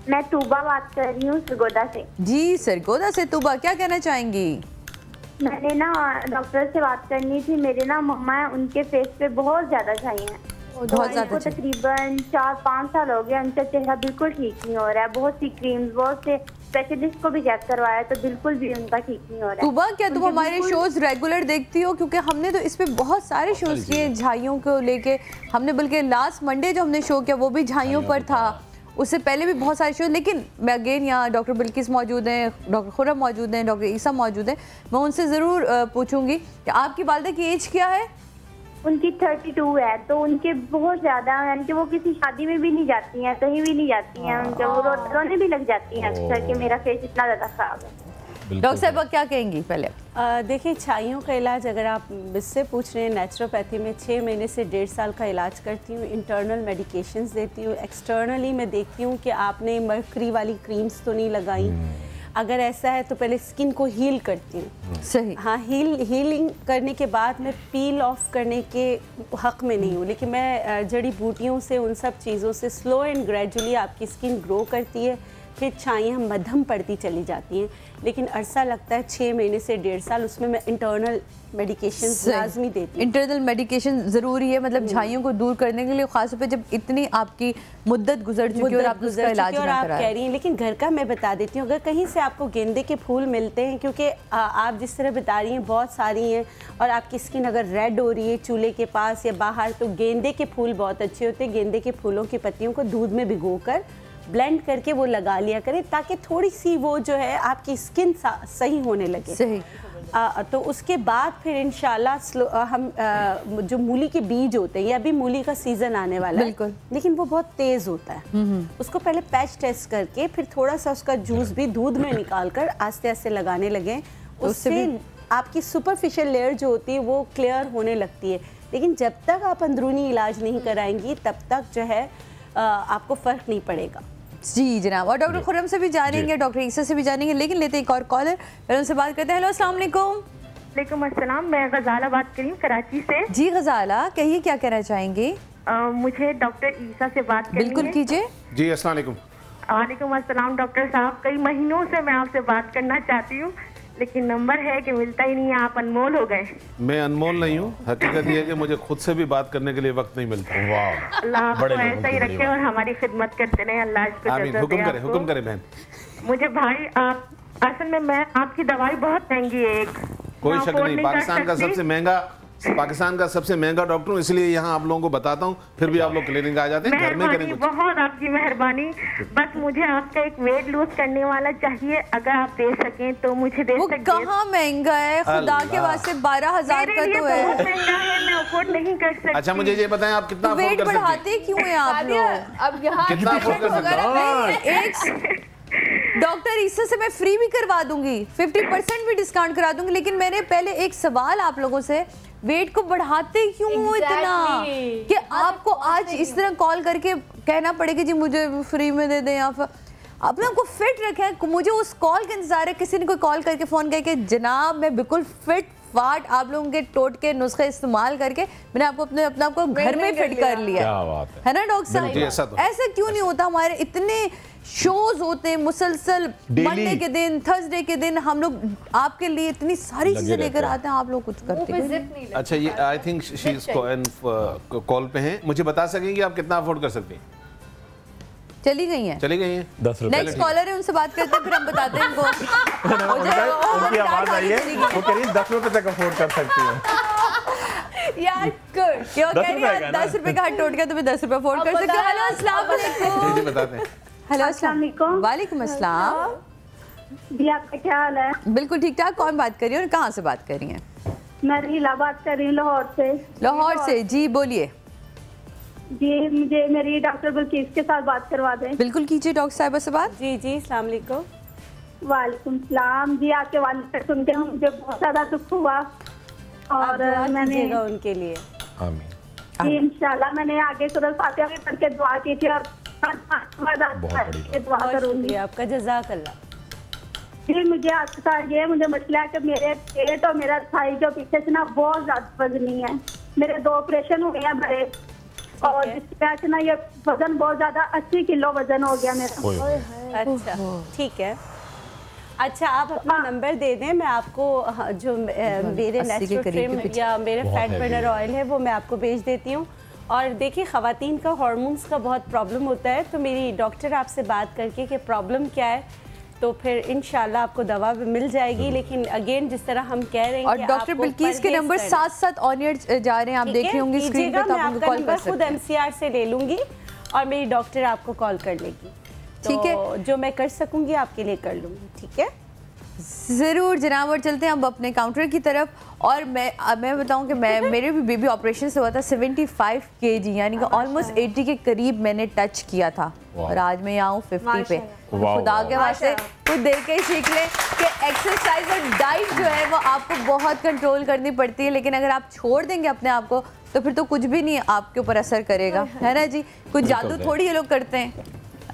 मैं तूबा बात कर रही हूँ सरगोदा से। जी सरगोदा से। तूबा क्या कहना चाहेंगी? मैंने ना डॉक्टर से बात करनी थी। मेरे ना मम्मा है, उनके फेस पे बहुत ज्यादा छाई हैं। बहुत ज्यादा। तकरीबन 4-5 साल हो गए, उनका चेहरा बिल्कुल ठीक नहीं हो रहा है। बहुत सी क्रीम्स, बहुत से स्पेशलिस्ट को भी चेक करवाया तो बिल्कुल भी उनका ठीक नहीं हो रहा है। तूबा क्या तुम हमारे शोज रेगुलर देखती हो? क्योंकि हमने तो इस पे बहुत सारे शोज किए झाइयों को लेके। हमने बल्कि लास्ट मंडे जो हमने शो किया वो भी झाइयों पर था, उससे पहले भी बहुत सारे शोज। लेकिन मैं अगेन यहाँ डॉक्टर बिल्किस मौजूद हैं, डॉक्टर खुरम मौजूद हैं, डॉक्टर ईसा मौजूद हैं। मैं उनसे ज़रूर पूछूंगी कि आपकी वालिदा की एज क्या है? उनकी 32 है। तो उनके बहुत ज़्यादा, यानी कि वो किसी शादी में भी नहीं जाती हैं, कहीं भी नहीं जाती हैं। उनके वो रोने भी लग जाती हैं अक्सर कि मेरा फेस इतना ज़्यादा ख़राब है। डॉक्टर साहब क्या कहेंगी पहले? देखिए, छाइयों का इलाज अगर आप मुझसे पूछ रहे हैं, नेचुरोपैथी में 6 महीने से 1.5 साल का इलाज करती हूँ। इंटरनल मेडिकेशंस देती हूँ। एक्सटर्नली मैं देखती हूँ कि आपने मरकरी वाली क्रीम्स तो नहीं लगाई। अगर ऐसा है तो पहले स्किन को हील करती हूँ। सही। हाँ, हीलिंग करने के बाद मैं पील ऑफ करने के हक़ में नहीं हूँ, लेकिन मैं जड़ी बूटियों से, उन सब चीज़ों से स्लो एंड ग्रेजुअली आपकी स्किन ग्रो करती है। फिर छाइयाँ मध्यम पड़ती चली जाती हैं, लेकिन अरसा लगता है 6 महीने से 1.5 साल, उसमें मैं इंटरनल मेडिकेशन लाजमी देती हूँ। इंटरनल मेडिकेशन ज़रूरी है, मतलब झाइयों को दूर करने के लिए, खासतौर पे जब इतनी आपकी मुद्दत गुजर चुकी है और आप उसका इलाज ना करा कह रही हैं। लेकिन घर का मैं बता देती हूँ, अगर कहीं से आपको गेंदे के फूल मिलते हैं, क्योंकि आप जिस तरह बता रही हैं बहुत सारी हैं, और आपकी स्किन अगर रेड हो रही है चूल्हे के पास या बाहर, तो गेंदे के फूल बहुत अच्छे होते हैं। गेंदे के फूलों की पत्तियों को दूध में भिगोकर ब्लेंड करके वो लगा लिया करें, ताकि थोड़ी सी वो जो है आपकी स्किन सही होने लगे। सही। तो उसके बाद फिर इंशाल्लाह हम जो मूली के बीज होते हैं, या अभी मूली का सीजन आने वाला है, लेकिन वो बहुत तेज होता है। उसको पहले पैच टेस्ट करके फिर थोड़ा सा उसका जूस भी दूध में निकाल कर आस्ते आस्ते लगाने लगे। उससे आपकी सुपरफिशियल लेयर जो होती है वो क्लियर होने लगती है। लेकिन जब तक आप अंदरूनी इलाज नहीं कराएंगी, तब तक जो है आपको फ़र्क नहीं पड़ेगा। जी जनाब, और डॉक्टर खुरम से भी जानेंगे, डॉक्टर ईसा से भी जानेंगे, लेकिन लेते एक और कॉलर, पहले उनसे बात करते हैं। हेलो अस्सलाम वालेकुम। वालेकुम अस्सलाम। मैं गजाला बात कर रही हूँ कराची से। जी गजाला, कहिए क्या कहना चाहेंगे? मुझे डॉक्टर ईसा से बात करनी है। बिल्कुल कीजिए। जी अस्सलाम वालेकुम। वालेकुम अस्सलाम। डॉक्टर साहब, कई महीनों से मैं आपसे बात करना चाहती हूँ, लेकिन नंबर है कि मिलता ही नहीं है, आप अनमोल हो गए। मैं अनमोल नहीं हूँ, हकीकत ये है कि मुझे खुद से भी बात करने के लिए वक्त नहीं मिलता। वाह, अल्लाह आपको ऐसा ही रखे और हमारी खिदमत करते रहे, अल्लाह इसको आमीन। हुक्म करें बहन। मुझे भाई आप असल में मैं आपकी दवाई बहुत महंगी है, कोई शक नहीं, पाकिस्तान का सबसे महंगा डॉक्टर हूँ, इसलिए यहाँ आप लोगों को बताता हूँ, फिर भी आप लोग क्लिनिक आ जाते हैं, घर में करेंगे। बहुत आपकी मेहरबानी। बस मुझे आपका एक वेट लूज करने वाला चाहिए, अगर आप दे सकें तो मुझे दे सकते हैं। कहाँ महंगा है, खुदा के वास्ते 12,000 का तो है। बहुत महंगा है, मैं अफोर्ड नहीं कर सकती। अच्छा मुझे ये बताएं आप कितना अफोर्ड कर सकते हैं? बढ़ाते क्यों हैं आप लोग? अब यहाँ कितना अफोर्ड कर सकते हैं? डॉक्टर ईसा से मैं फ्री भी करवा दूंगी, 50% भी डिस्काउंट करा दूंगी, लेकिन मैंने पहले एक सवाल आप लोगों से, वेट को बढ़ाते क्यों हो इतना कि आपको आज इस तरह कॉल करके कहना पड़ेगा जी मुझे फ्री में दे दें, या फिर अपने आपको फिट रखें। मुझे उस कॉल का इंतजार है, किसी ने कोई कॉल करके फोन करके जनाब मैं बिल्कुल फिट फाट आप लोगों के टोटके नुस्खे इस्तेमाल करके मैंने आपको अपने आप को घर में फिट कर लिया है ना डॉक्टर साहब? ऐसा क्यों नहीं होता? हमारे इतने शोज होते हैं मुसलसल, मंडे के दिन, थर्सडे के दिन हम लोग आपके लिए इतनी सारी चीजें लेकर आते हैं, आप लोग कुछ करते हैं। अच्छा ये I think she is call पे हैं, मुझे बता सकेंगे आप कितना अफोर्ड कर सकते हैं? चली गई हैं 10 रुपए। नेक्स्ट कॉलर है, उनसे बात करते हैं, फिर हम बताते हैं इनको। उनकी आवाज आई है, वो कह रही है 10 रुपए तक अफोर्ड कर सकती है। यार गुड, क्यों कह रही है 10 रुपए का हाथ टूट गया तो मैं 10 रुपए अफोर्ड कर सकती हूँ। हेलो अस्सलाम वालेकुम। जी बताते हैं। हेलो अस्सलाम वालेकुम। वालेकुम अस्सलाम जी, आपका क्या हाल है? बिल्कुल ठीक ठाक। कौन बात कर रही है और कहाँ से बात कर रही हैं? मैं रीला बात कर रही हूँ, लाहौर से। लाहौर से, जी बोलिए। जी मुझे मेरी डॉक्टर बल्कीस के साथ बात करवा दें। बिल्कुल कीजिए डॉक्टर साहिबा से बात। जी जी अस्सलाम वालेकुम। वालेकुम सलाम। जी आपके वालिद से सुन के मुझे बहुत ज्यादा दुख हुआ और मैंने उनके लिए जी इंशाल्लाह मैंने आगे सूरह फातिहा में पढ़ के दुआ की थी और दुआ करूंगी। आपका जज़ाकल्लाह। जी मुझे आपके साथ ये मुझे मसला है कि मेरे पेट और मेरा थाई जो पीछे से ना बहुत ज्यादा वजनी है। मेरे 2 ऑपरेशन हुए हैं बड़े और जिसकी वजह से ना ये वजन बहुत ज्यादा 80 किलो वजन हो गया मेरा। अच्छा ठीक है। अच्छा आप अपना नंबर दे दें, मैं आपको जो मेरे नेस्ट्रोट्रिम या मेरे फैट बर्नर ऑयल है वो मैं आपको भेज देती हूँ। और देखिए ख़वातीन का हार्मोन्स का बहुत प्रॉब्लम होता है, तो मेरी डॉक्टर आपसे बात करके कि प्रॉब्लम क्या है तो फिर इंशाल्लाह आपको दवा भी मिल जाएगी। लेकिन अगेन जिस तरह हम कह रहे हैं और डॉक्टर बिल्कीस के नंबर साथ ऑन एयर जा रहे हैं, आप देख रहे होंगे स्क्रीन पे, तो आप उनको कॉल कर सकते हैं। खुद MCR से ले लूँगी और मेरी डॉक्टर आपको कॉल कर लेगी। ठीक है, जो मैं कर सकूँगी आपके लिए कर लूँगी। ठीक है ज़रूर जनाब। और चलते हैं अब अपने काउंटर की तरफ। और मैं बताऊं कि मेरे भी बेबी ऑपरेशन से हुआ था 75 kg, यानी कि ऑलमोस्ट 80 के करीब मैंने टच किया था और आज मैं यहाँ हूँ 50 पे। खुदा के वास्ते खुद देख के सीख लें कि एक्सरसाइज और डाइट जो है वो आपको बहुत कंट्रोल करनी पड़ती है, लेकिन अगर आप छोड़ देंगे अपने आप को तो फिर तो कुछ भी नहीं आपके ऊपर असर करेगा, है ना जी? कुछ जादू थोड़ी ये लोग करते हैं,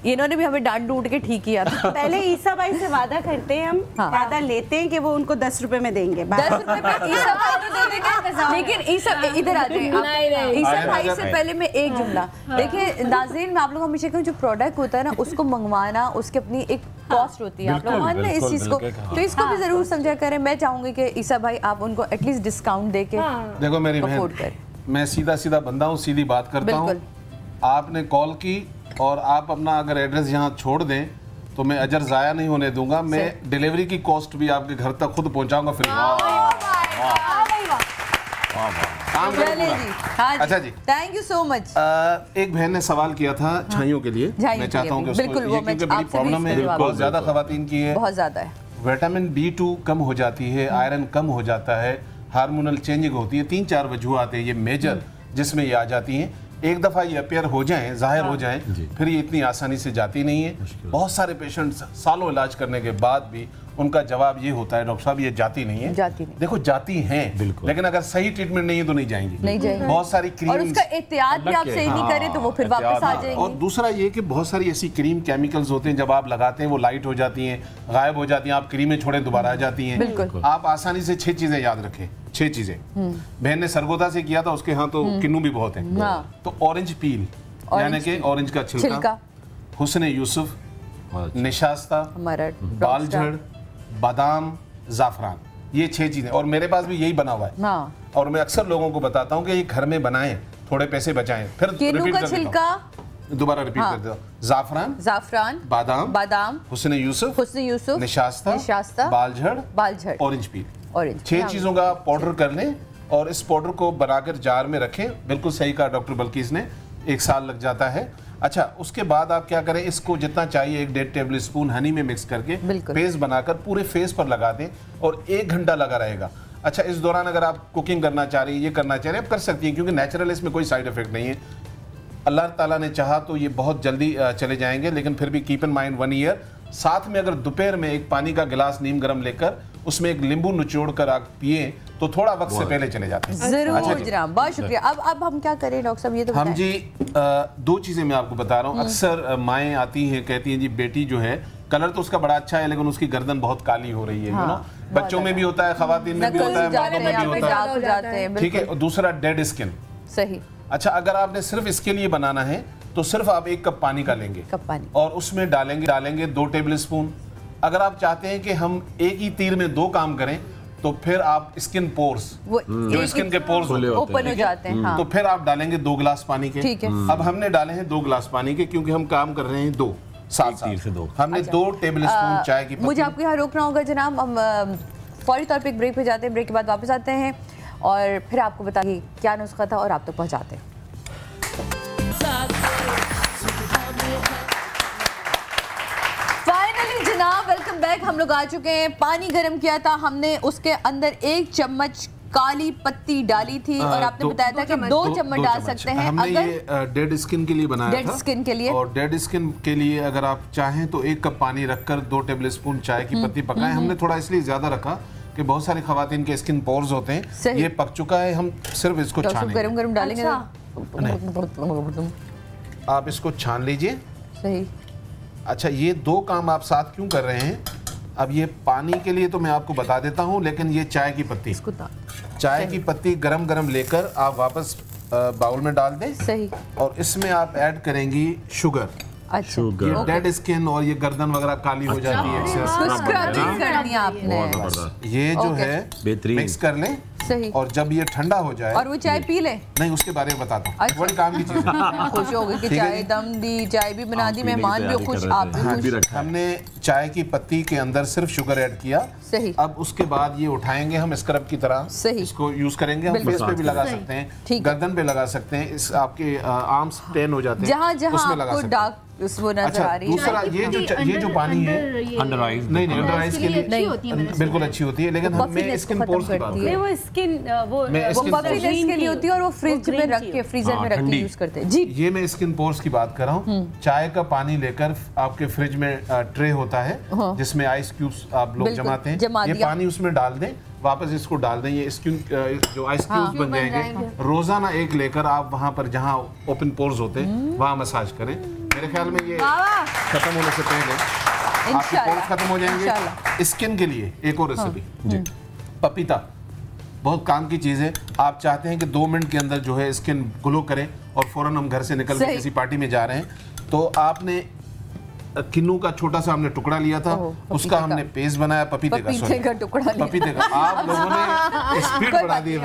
इन्होंने भी हमें डांट डूट के ठीक किया था। पहले ईसा भाई से वादा करते हैं हम, वादा लेते हैं कि वो उनको 10 रुपए में देंगे। 10 रुपए में ईसा भाई को दे देंगे, लेकिन ईसा इधर आ जाए। ईसा भाई से पहले मैं एक जुमला देखिए नाज़रीन, मैं आप लोग हमेशा कहूँ जो प्रोडक्ट होता है ना उसको मंगवाना उसकी अपनी एक कॉस्ट होती है, आप लोग मानते हैं इस चीज़ को, तो इसको भी जरूर समझा करें। मैं चाहूंगी कि ईसा भाई आप उनको एटलीस्ट डिस्काउंट दे के देखो मेरी बहन, मैं सीधा बंदा हूँ, सीधी बात करता हूँ। आपने कॉल की और आप अपना अगर एड्रेस यहाँ छोड़ दें तो मैं अजर ज़ाया नहीं होने दूंगा। मैं डिलीवरी की कॉस्ट भी आपके घर तक खुद पहुँचाऊंगा फ्री। अच्छा जी, थैंक यू सो मच। एक बहन ने सवाल किया था छाइयों के लिए, मैं चाहता हूँ कि उसको, क्योंकि बड़ी प्रॉब्लम है, बहुत ज़्यादा ख़वातीन की है, बहुत ज़्यादा है। विटामिन B2 कम हो जाती है, आयरन कम हो जाता है, हार्मोनल चेंजिंग होती है, 3-4 वजूहात है ये मेजर जिसमें ये आ जाती हैं। एक दफ़ा ये अपेयर हो जाएं, जाहिर हो जाएं, फिर ये इतनी आसानी से जाती नहीं है। बहुत सारे पेशेंट्स सालों इलाज करने के बाद भी उनका जवाब ये होता है डॉक्टर साहब ये जाती नहीं है। जाती नहीं। देखो जाती हैं, लेकिन अगर सही ट्रीटमेंट नहीं है तो नहीं जाएंगी। नहीं जाएंगी। बहुत सारी क्रीम और उसका एहतियात भी आप सही नहीं करें तो वो फिर वापस आ जाएंगी। और दूसरा ये कि बहुत सारी ऐसी क्रीम केमिकल्स होते हैं जब आप लगाते हैं वो लाइट हो जाती हैं, गायब हो जाती हैं, आप क्रीमें छोड़ें दोबारा आ जाती हैं। आप आसानी से 6 चीजें याद रखें, 6 चीजें। बहन ने सरगोदा से किया था, उसके यहाँ तो किन्नू भी बहुत है। तो ऑरेंज पील यानी कि ऑरेंज का छिलका, हुस्न यूसुफ, निशास्ता, बालझड़, बादाम, जाफरान, ये 6 चीजें, और मेरे पास भी यही बना हुआ है। हाँ। और मैं अक्सर लोगों को बताता हूँ कि ये घर में बनाएं, थोड़े पैसे बचाएं। फिर केनू का छिलका, दोबारा रिपीट कर देता हूँ। जाफरान, बादाम, हुस्न यूसुफ, निशास्ता, बालझड़, ऑरेंज पील, 6 चीजों का पाउडर कर लें और इस पाउडर को बनाकर जार में रखें। बिल्कुल सही कहा डॉक्टर बल्कीस ने, 1 साल लग जाता है। अच्छा, उसके बाद आप क्या करें, इसको जितना चाहिए 1-1.5 टेबल स्पून हनी में मिक्स करके पेस्ट बनाकर पूरे फेस पर लगा दें और 1 घंटा लगा रहेगा। अच्छा, इस दौरान अगर आप कुकिंग करना चाह रही है, ये करना चाह रहे हैं, आप कर सकती हैं, क्योंकि नेचुरल इसमें कोई साइड इफेक्ट नहीं है। अल्लाह ताला ने चाहा तो ये बहुत जल्दी चले जाएंगे, लेकिन फिर भी कीप इन माइंड 1 ईयर। साथ में अगर दोपहर में एक पानी का गिलास नीम गर्म लेकर उसमें एक नींबू निचोड़ कर आप पिए तो थोड़ा वक्त से पहले चले जाते हैं। जरूर जनाब, बहुत शुक्रिया। अब हम क्या करें डॉक्टर साहब, ये तो हम जी 2 चीजें मैं आपको बता रहा हूँ। अक्सर माएँ आती हैं, कहती हैं जी बेटी जो है कलर तो उसका बड़ा अच्छा है लेकिन उसकी गर्दन बहुत काली हो रही है। हाँ, बच्चों में भी होता है, खवातीन में भी होता है, मर्दों में भी होता है। ठीक है। और दूसरा डेड स्किन। सही। अच्छा, अगर आपने सिर्फ इसके लिए बनाना है तो सिर्फ आप 1 कप पानी का लेंगे और उसमें डालेंगे 2 टेबल स्पून। अगर आप चाहते हैं कि हम एक ही तीर में 2 काम करें तो फिर आप स्किन पोर्स, जो स्किन के पोर्स ओपन हो जाते हैं, हाँ। तो फिर आप डालेंगे 2 गिलास पानी के। ठीक है। अब हमने डाले हैं 2 गिलास पानी के, क्योंकि हम काम कर रहे हैं 2 साथ से 2। हमने 2 टेबल स्पून चाय की। मुझे आपको यहाँ रोकना होगा जनाब, हम फौरी तौर पे एक ब्रेक पे जाते हैं, ब्रेक के बाद वापस आते हैं और फिर आपको बताइए क्या नुस्खा था और आप तक पहुँचाते हैं। फाइनली जनाब, वेलकम बैक। हम लोग आ चुके हैं। पानी गर्म किया था हमने, उसके अंदर 1 चम्मच काली पत्ती डाली थी और आपने बताया था कि 2 चम्मच डाल सकते हैं। हमने ये डेड स्किन के लिए बनाया था। डेड स्किन के लिए, और डेड स्किन के लिए अगर आप चाहें तो 1 कप पानी रखकर 2 टेबल स्पून चाय की पत्ती पकाएं। हमने थोड़ा इसलिए ज्यादा रखा कि बहुत सारी खवातीन के स्किन पोर्स होते हैं। ये पक चुका है, हम सिर्फ इसको छानेंगे। गरम डालेंगे। आप इसको छान लीजिए। सही। अच्छा, ये 2 काम आप साथ क्यों कर रहे हैं? अब ये पानी के लिए तो मैं आपको बता देता हूँ, लेकिन ये चाय की पत्ती, चाय की पत्ती गरम लेकर आप वापस बाउल में डाल दें। सही। और इसमें आप ऐड करेंगी शुगर। अच्छा, ये डेड स्किन और ये गर्दन वगैरह काली हो जाती है, ये जो है मिक्स कर लें। सही। और जब ये ठंडा हो जाए, और वो चाय पी ले, नहीं उसके बारे में बताता हूँ। अच्छा। बड़ी काम की चीज है। खुश हो गए कि चाय दम दी, चाय भी बना दी, मेहमान भी खुश, आप भी खुश। हमने चाय की पत्ती के अंदर सिर्फ शुगर ऐड किया। सही। अब उसके बाद ये उठाएंगे हम स्क्रब की तरह। सही। इसको यूज करेंगे, हम फेस पे भी लगा सकते हैं, गर्दन पे लगा सकते हैं, इस आपके आर्म्स टेन हो जाते हैं, जहाँ उसमें लगा सकते हैं। वो नजर आ रही है। दूसरा ये जो पानी है अंडर आइज, नहीं अंडर आइज के लिए बिल्कुल अच्छी होती है, लेकिन हमें स्किन पोर्स की बात है। वो स्किन वो पफीनेस के लिए होती है और वो फ्रिज में रख के, फ्रीजर में रख के यूज करते हैं। जी, ये मैं स्किन पोर्स की बात कर रहा हूँ। चाय का पानी लेकर आपके फ्रिज में ट्रे होता है जिसमें आइस क्यूब्स आप लोग जमाते हैं, ये पानी उसमें डाल दें, वापस इसको डाल दें, ये स्किन जो आइस क्यूब्स बन जाएंगे। रोजाना 1 लेकर आप वहां पर जहां ओपन पोर्स होते हैं वहां मसाज करें। मेरे ख्याल में ये खत्म होने से पहले आपके पोर्स खत्म हो जाएंगे। स्किन के लिए एक और रेसिपी, पपीता बहुत काम की चीज है। आप चाहते हैं कि 2 मिनट के अंदर जो है स्किन ग्लो करे और फौरन हम घर से निकल के किसी पार्टी में जा रहे हैं, तो आपने किन्नू का छोटा सा हमने टुकड़ा लिया था, उसका हमने पेस्ट बनाया। पपीते का टुकड़ा लिया। पपीते का आप लोगों ने स्पीड बढ़ा दी है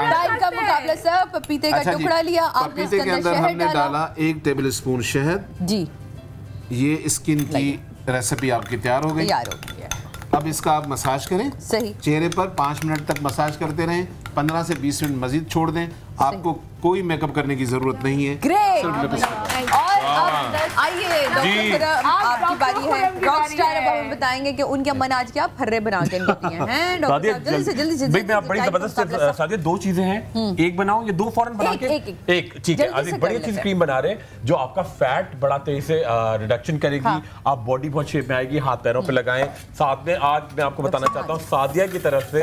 टाइम का मुकाबला सर। पपीते का टुकड़ा लिया आपने, पपीते के अंदर हमने डाला 1 टेबल स्पून शहद। जी, ये स्किन की रेसिपी आपकी तैयार हो गई। अब इसका आप मसाज करें। सही। चेहरे पर 5 मिनट तक मसाज करते रहें, 15 से 20 मिनट मजीद छोड़ दें। आपको कोई मेकअप करने की जरूरत नहीं है। ग्रेट। और अब आइए डॉक्टर, आपकी बारी है। रॉकस्टार अब हमें बताएंगे कि उनके मन आज क्या फर्रे बना के दिए हैं। डॉक्टर साहब जल्दी से भाई, मैं बड़ी जबरदस्त सादिया 2 चीजें हैं, एक बनाऊं या 2 फौरन बना के एक ठीक है। आज एक बड़ी अच्छी क्रीम बना रहे हैं जो आपका फैट बड़ा तेजी से रिडक्शन करेगी। आप बॉडी बहुत शेप में आएगी, हाथ पैरों पे लगाएं। साथ में आज मैं आपको बताना चाहता हूँ सादिया की तरफ से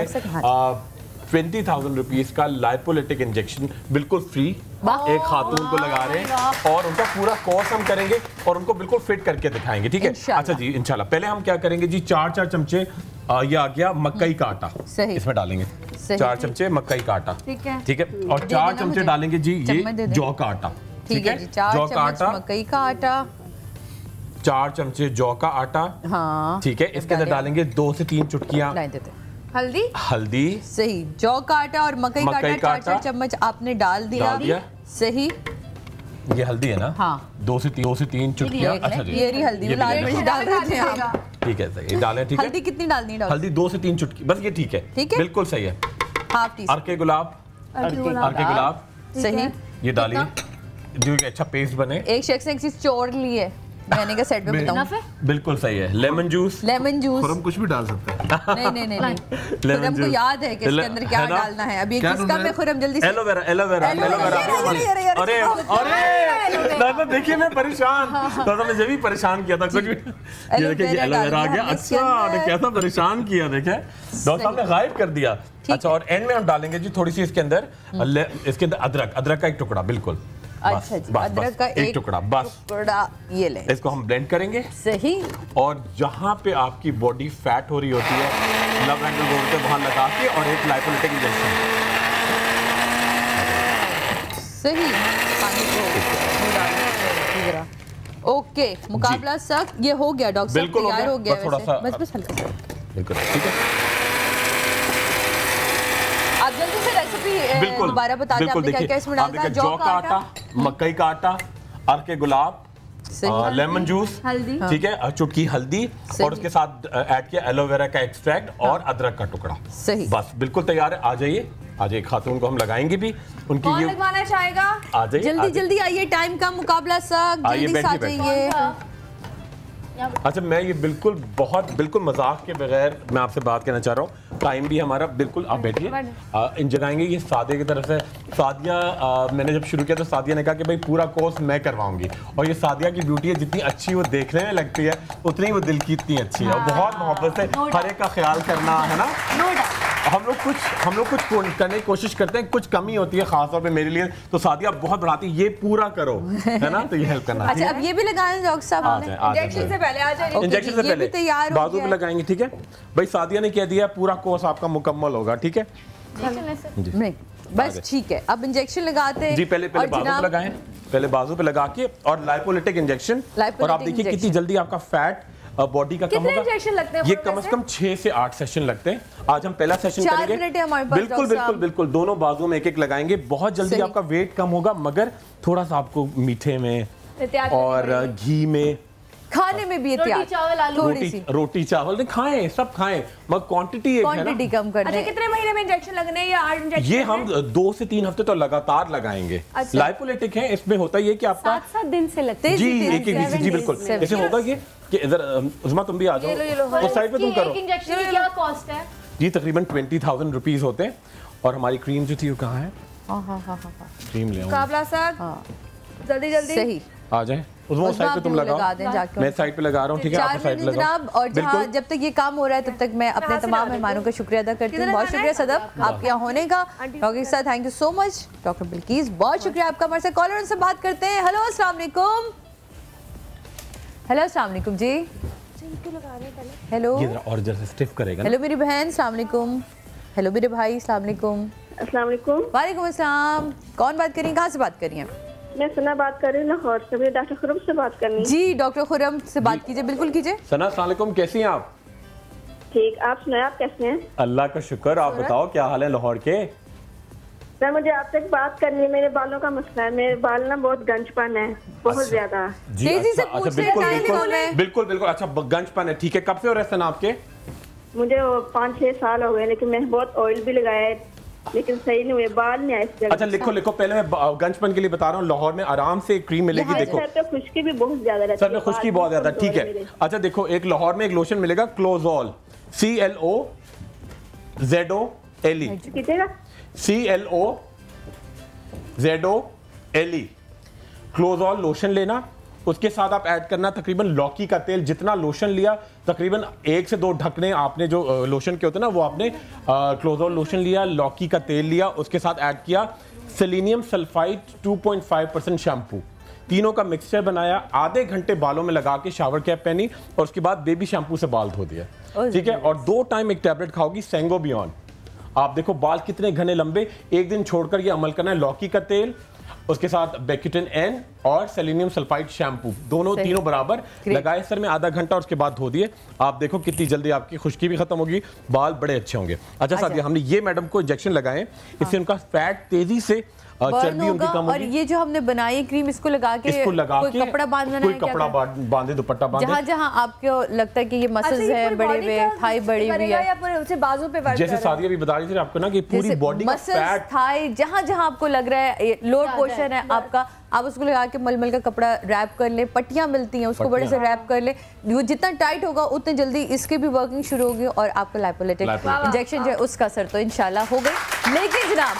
20,000 रुपीज का लाइपोलिटिक इंजेक्शन बिल्कुल फ्री एक खातून को लगा रहे हैं और उनका पूरा कोर्स हम करेंगे और उनको बिल्कुल फिट करके दिखाएंगे। ठीक है, अच्छा जी, इंशाल्लाह। पहले हम क्या करेंगे जी, 4 चमचे ये आ गया मकई का आटा, इसमें डालेंगे 4 चमचे मकई का आटा। ठीक है, और 4 चमचे डालेंगे जी ये जौ का आटा। ठीक है, जौ का आटा, मकई का आटा, 4 चमचे जौ का आटा। हाँ ठीक है, इसके अंदर डालेंगे 2 से 3 चुटकियां हल्दी। सही, जौ का आटा और मकई का आटा 4 चम्मच आपने डाल दिया। सही, ये हल्दी है ना? हाँ। 2 से 3 चुटकियां। अच्छा जी, ये हल्दी लाल मिर्च डाल रहे हैं आप। ठीक है, सही डालें। ठीक है, हल्दी कितनी डालनी है? हल्दी 2 से 3 चुटकी बस, ये ठीक है। बिल्कुल सही है। Half tea. अर्के गुलाब। सही, ये डालिए जो अच्छा पेस्ट बने। एक शख्स ने एक चीज चोर ली है, मैंने कहा सेट में बताऊं। बिल्कुल सही है। Lemon juice. खुरम कुछ भी डाल सकते हैं। नहीं खुरम को याद है कि इसके अंदर क्या डालना है। अभी किसका में खुरम जल्दी से। एलोवेरा। अरे देखिए मैं परेशान तो मुझे भी परेशान किया था कुछ भी। ये देखिए एलोवेरा आ गया। अच्छा, ने कैसा परेशान किया, देखे डॉक्टर साहब ने गायब कर दिया। अच्छा, और एंड में हम डालेंगे जी थोड़ी सी इसके अंदर अदरक का एक टुकड़ा। बिल्कुल, अच्छा जी, अदरक का एक टुकड़ा बस। ये ले, इसको हम ब्लेंड करेंगे। सही। और जहां पे आपकी बॉडी फैट हो रही होती है, लव एंगल बोर्ड पे वहां लगा के, और एक लाइपोलिटिक इंजेक्शन। सही, ओके, मुकाबला सख्त ये हो गया डॉक्टर साहब, तैयार हो गया। बस हल्का सा, बिल्कुल ठीक है। आप जल्दी से रेसिपी दोबारा बता दें, आपने क्या-क्या इसमें डाला था? जौ का आटा, मकई का आटा, अर्के गुलाब, लेमन जूस, ठीक है, चुटकी हल्दी, और उसके साथ ऐड किया एलोवेरा का एक्सट्रैक्ट और अदरक का टुकड़ा। सही, बस बिल्कुल तैयार है। आ जाइए खातून को हम लगाएंगे भी। उनकी ये लगवाना चाहेगा? आ जाइए, जल्दी आइए, टाइम का मुकाबला सख्त, जल्दी से आ जाइए। अच्छा, मैं ये बिल्कुल मजाक के बगैर मैं आपसे बात करना चाह रहा हूँ। टाइम भी हमारा बिल्कुल, आप बैठिए। इन जगाएंगे ये सादिया की तरफ से। सादिया, मैंने जब शुरू किया तो सादिया ने कहा कि भाई पूरा कोर्स मैं करवाऊंगी। और ये सादिया की ब्यूटी है, जितनी अच्छी वो देखने में लगती है उतनी वो दिल की इतनी अच्छी है। और बहुत मोहब्बत से हर एक का ख्याल करना है ना। हम लोग कुछ करने की कोशिश करते हैं, कुछ कमी होती है खासतौर पे मेरे लिए, तो सादिया बहुत बढ़ाती है, ये पूरा करो, है ना, तो ये हेल्प करना। अच्छा, अब ये भी लगाएं डॉक्टर साहब, इंजेक्शन से पहले तैयार बाजू में लगाएंगे। ठीक है भाई, सादिया ने कह दिया पूरा कोर्स आपका मुकम्मल होगा। ठीक है नहीं, बस ठीक है, अब इंजेक्शन लगाते हैं जी। पहले बाजू पे लगाएं, पहले बाजू पे लगा के, और लाइपोलिटिक इंजेक्शन। और आप देखिए कितनी जल्दी आपका फैट बॉडी का कम होगा। इंजेक्शन लगते हैं? ये कम से कम 6 से 8 सेशन लगते हैं। आज हम पहला सेशन करेंगे। बिल्कुल दोनों बाजू में एक लगाएंगे। बहुत जल्दी आपका वेट कम होगा, मगर थोड़ा सा आपको मीठे में और घी में, खाने में भी रोटी चावल खाएं, सब खाएं, मगर क्वांटिटी कम करनी है। कितने महीने में इंजेक्शन लगने हैं? या 8 इंजेक्शन? ये हम 2 से 3 हफ्ते तो लगातार लगाएंगे। लाइपोलिटिक है, इसमें होता है कि आपका 7 दिन से लगते हैं जी। जी बिल्कुल, ऐसे होगा कि इधर उस्मा तुम भी आ जाओ, तो साइड पे तुम करो। इंजेक्शन की क्या कॉस्ट है? जी तकरीबन 20,000 रुपीज होते हैं। और हमारी क्रीम जो थी वो कहाँ है? क्रीम ले आओ, जल्दी सही आ जाए। उस साइड पे तुम लगाओ, मैं साइड पे लगा रहा हूँ। ठीक है, आप साइड पे लगाओ। और जब तक ये काम हो रहा है तब तक मैं अपने तमाम मेहमानों का शुक्रिया अदा करती हूँ। बहुत शुक्रिया सदब आपके यहाँ होने का। डॉक्टर साहब thank you so much. Doctor Bilkis बहुत शुक्रिया आपका। हमारे साथ कॉलर उनसे बात करते हैं। हेलो अस्सलाम वालेकुम। हेलो अस्सलाम वालेकुम जी। हेलो, ये और जरा स्टिफ करेगा। हेलो मेरी बहन, अस्सलाम वालेकुम। हेलो मेरे भाई, अस्सलाम वालेकुम। अस्सलाम वालेकुम। वालेकुम अस्सलाम। कौन बात कर रही हैं? कहाँ से बात कर रही हैं? मैं सना बात कर रही हूँ लाहौर से। मुझे डॉक्टर खुरम से बात करनी है। जी डॉक्टर खुरम से बात कीजिए, बिल्कुल कीजिए। सना अस्सलाम वालेकुम, कैसी हैं आप? ठीक, आप सुनाए, आप कैसे हैं? अल्लाह का शुक्र। आप बताओ क्या हाल है लाहौर के? सर मुझे आपसे एक बात करनी है। मेरे बालों का मसला है, मेरे बाल ना बहुत गंजपन है, बहुत ज्यादा। तेजी से बिल्कुल। अच्छा गंजपन है, ठीक है। कब से हो रहा है सना आपके? मुझे 5-6 साल हो गए, लेकिन मैं बहुत ऑयल भी लगाया है, लेकिन सही नहीं हुए, बाल नहीं आए। अच्छा लिखो। पहले मैं गंजपन के लिए बता रहा हूँ, लाहौर में आराम से क्रीम मिलेगी। देखो सर पे खुश्की भी बहुत ज्यादा रहती है। सर में खुश्की बहुत ज्यादा, ठीक है। अच्छा देखो, एक लाहौर में एक लोशन मिलेगा क्लोजॉल, CLOZOLE क्लोजॉल लोशन लेना। उसके साथ आप ऐड करना तकरीबन लौकी का तेल। जितना लोशन लिया तकरीबन 1 से 2 ढकने आपने जो लोशन के होते हैं ना, वो आपने क्लोजॉल लोशन लिया, लौकी का तेल लिया, उसके साथ ऐड किया सेलेनियम सल्फाइड 2.5% शैम्पू। तीनों का मिक्सचर बनाया, आधे घंटे बालों में लगा के शावर कैप पहनी, और उसके बाद बेबी शैम्पू से बाल धो दिया। ठीक है, और 2 टाइम एक टैबलेट खाओगी सेंगोबियन। आप देखो बाल कितने घने लंबे। एक दिन छोड़कर ये अमल करना है। लौकी का तेल, उसके साथ बेक्यूटिन एन और सेलेनियम सल्फाइड शैम्पू, दोनों तीनों बराबर लगाए सर में आधा घंटा और उसके बाद धो दिए। आप देखो कितनी जल्दी आपकी खुश्की भी खत्म होगी, बाल बड़े अच्छे होंगे। अच्छा सादिया, हमने ये मैडम को इंजेक्शन लगाए, इससे उनका फैट तेजी से चर्बी उनकी कम होगी। और ये जो हमने बनाई क्रीम, इसको लगा के कोई कपड़ा बांधना है, कोई कपड़ा बांधे, दुपट्टा बांधे, जहाँ जहाँ आपको लगता है कि ये मसल्स है बड़े हुए, थाई बड़ी हुई है, या पूरे उसे बाजू पे वर्क जैसे सादिया भी बता रही थी आपको ना कि पूरी बॉडी का फैट, थाई, जहाँ जहाँ आपको लग रहा है लोअर पोर्शन है आपका, आप उसको लगा के मलमल का कपड़ा रैप कर ले, पट्टियां मिलती हैं उसको बड़े से रैप कर ले, वो जितना टाइट होगा उतनी जल्दी इसकी भी वर्किंग शुरू होगी और आपका लाइपोलिटिक इंजेक्शन जो है उसका असर तो इंशाल्लाह हो गई। लेकिन जनाब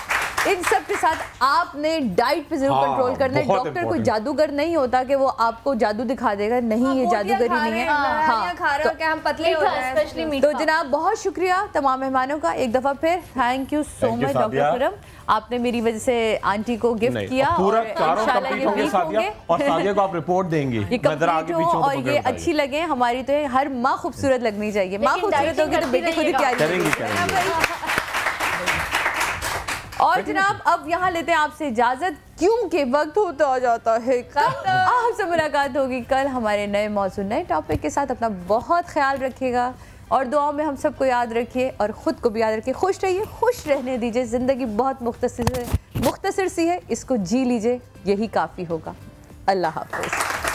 इन सब के साथ आपने डाइट पे जरूर कंट्रोल करना है। डॉक्टर कोई जादूगर नहीं होता कि वो आपको जादू दिखा देगा, नहीं ये जादूगरी नहीं है। हाँ, हम पतले हो रहे हैं। तो जनाब बहुत शुक्रिया तमाम मेहमानों का एक दफा फिर, thank you so much doctor Khurram, आपने मेरी वजह से आंटी को गिफ्ट किया पूरा और चारों कंप्लीट होंगे सादिया, और सादिया को आप रिपोर्ट देंगे, ये कंप्लीट हो और ये अच्छी लगे। हमारी तो हर माँ खूबसूरत लगनी चाहिए, माँ खूबसूरत होगी तो बेटी खुद ही तैयार करेंगी। और जनाब अब यहाँ लेते हैं आपसे इजाजत, क्योंकि वक्त होता आ जाता है कल आपसे मुलाकात होगी कल हमारे नए मौजूद नए टॉपिक के साथ। अपना बहुत ख्याल रखिएगा और दुआओं में हम सबको याद रखिए और ख़ुद को भी याद रखिए। खुश रहिए, खुश रहने दीजिए, ज़िंदगी बहुत मुख्तसर सी है, इसको जी लीजिए, यही काफ़ी होगा। अल्लाह हाफ़िज़।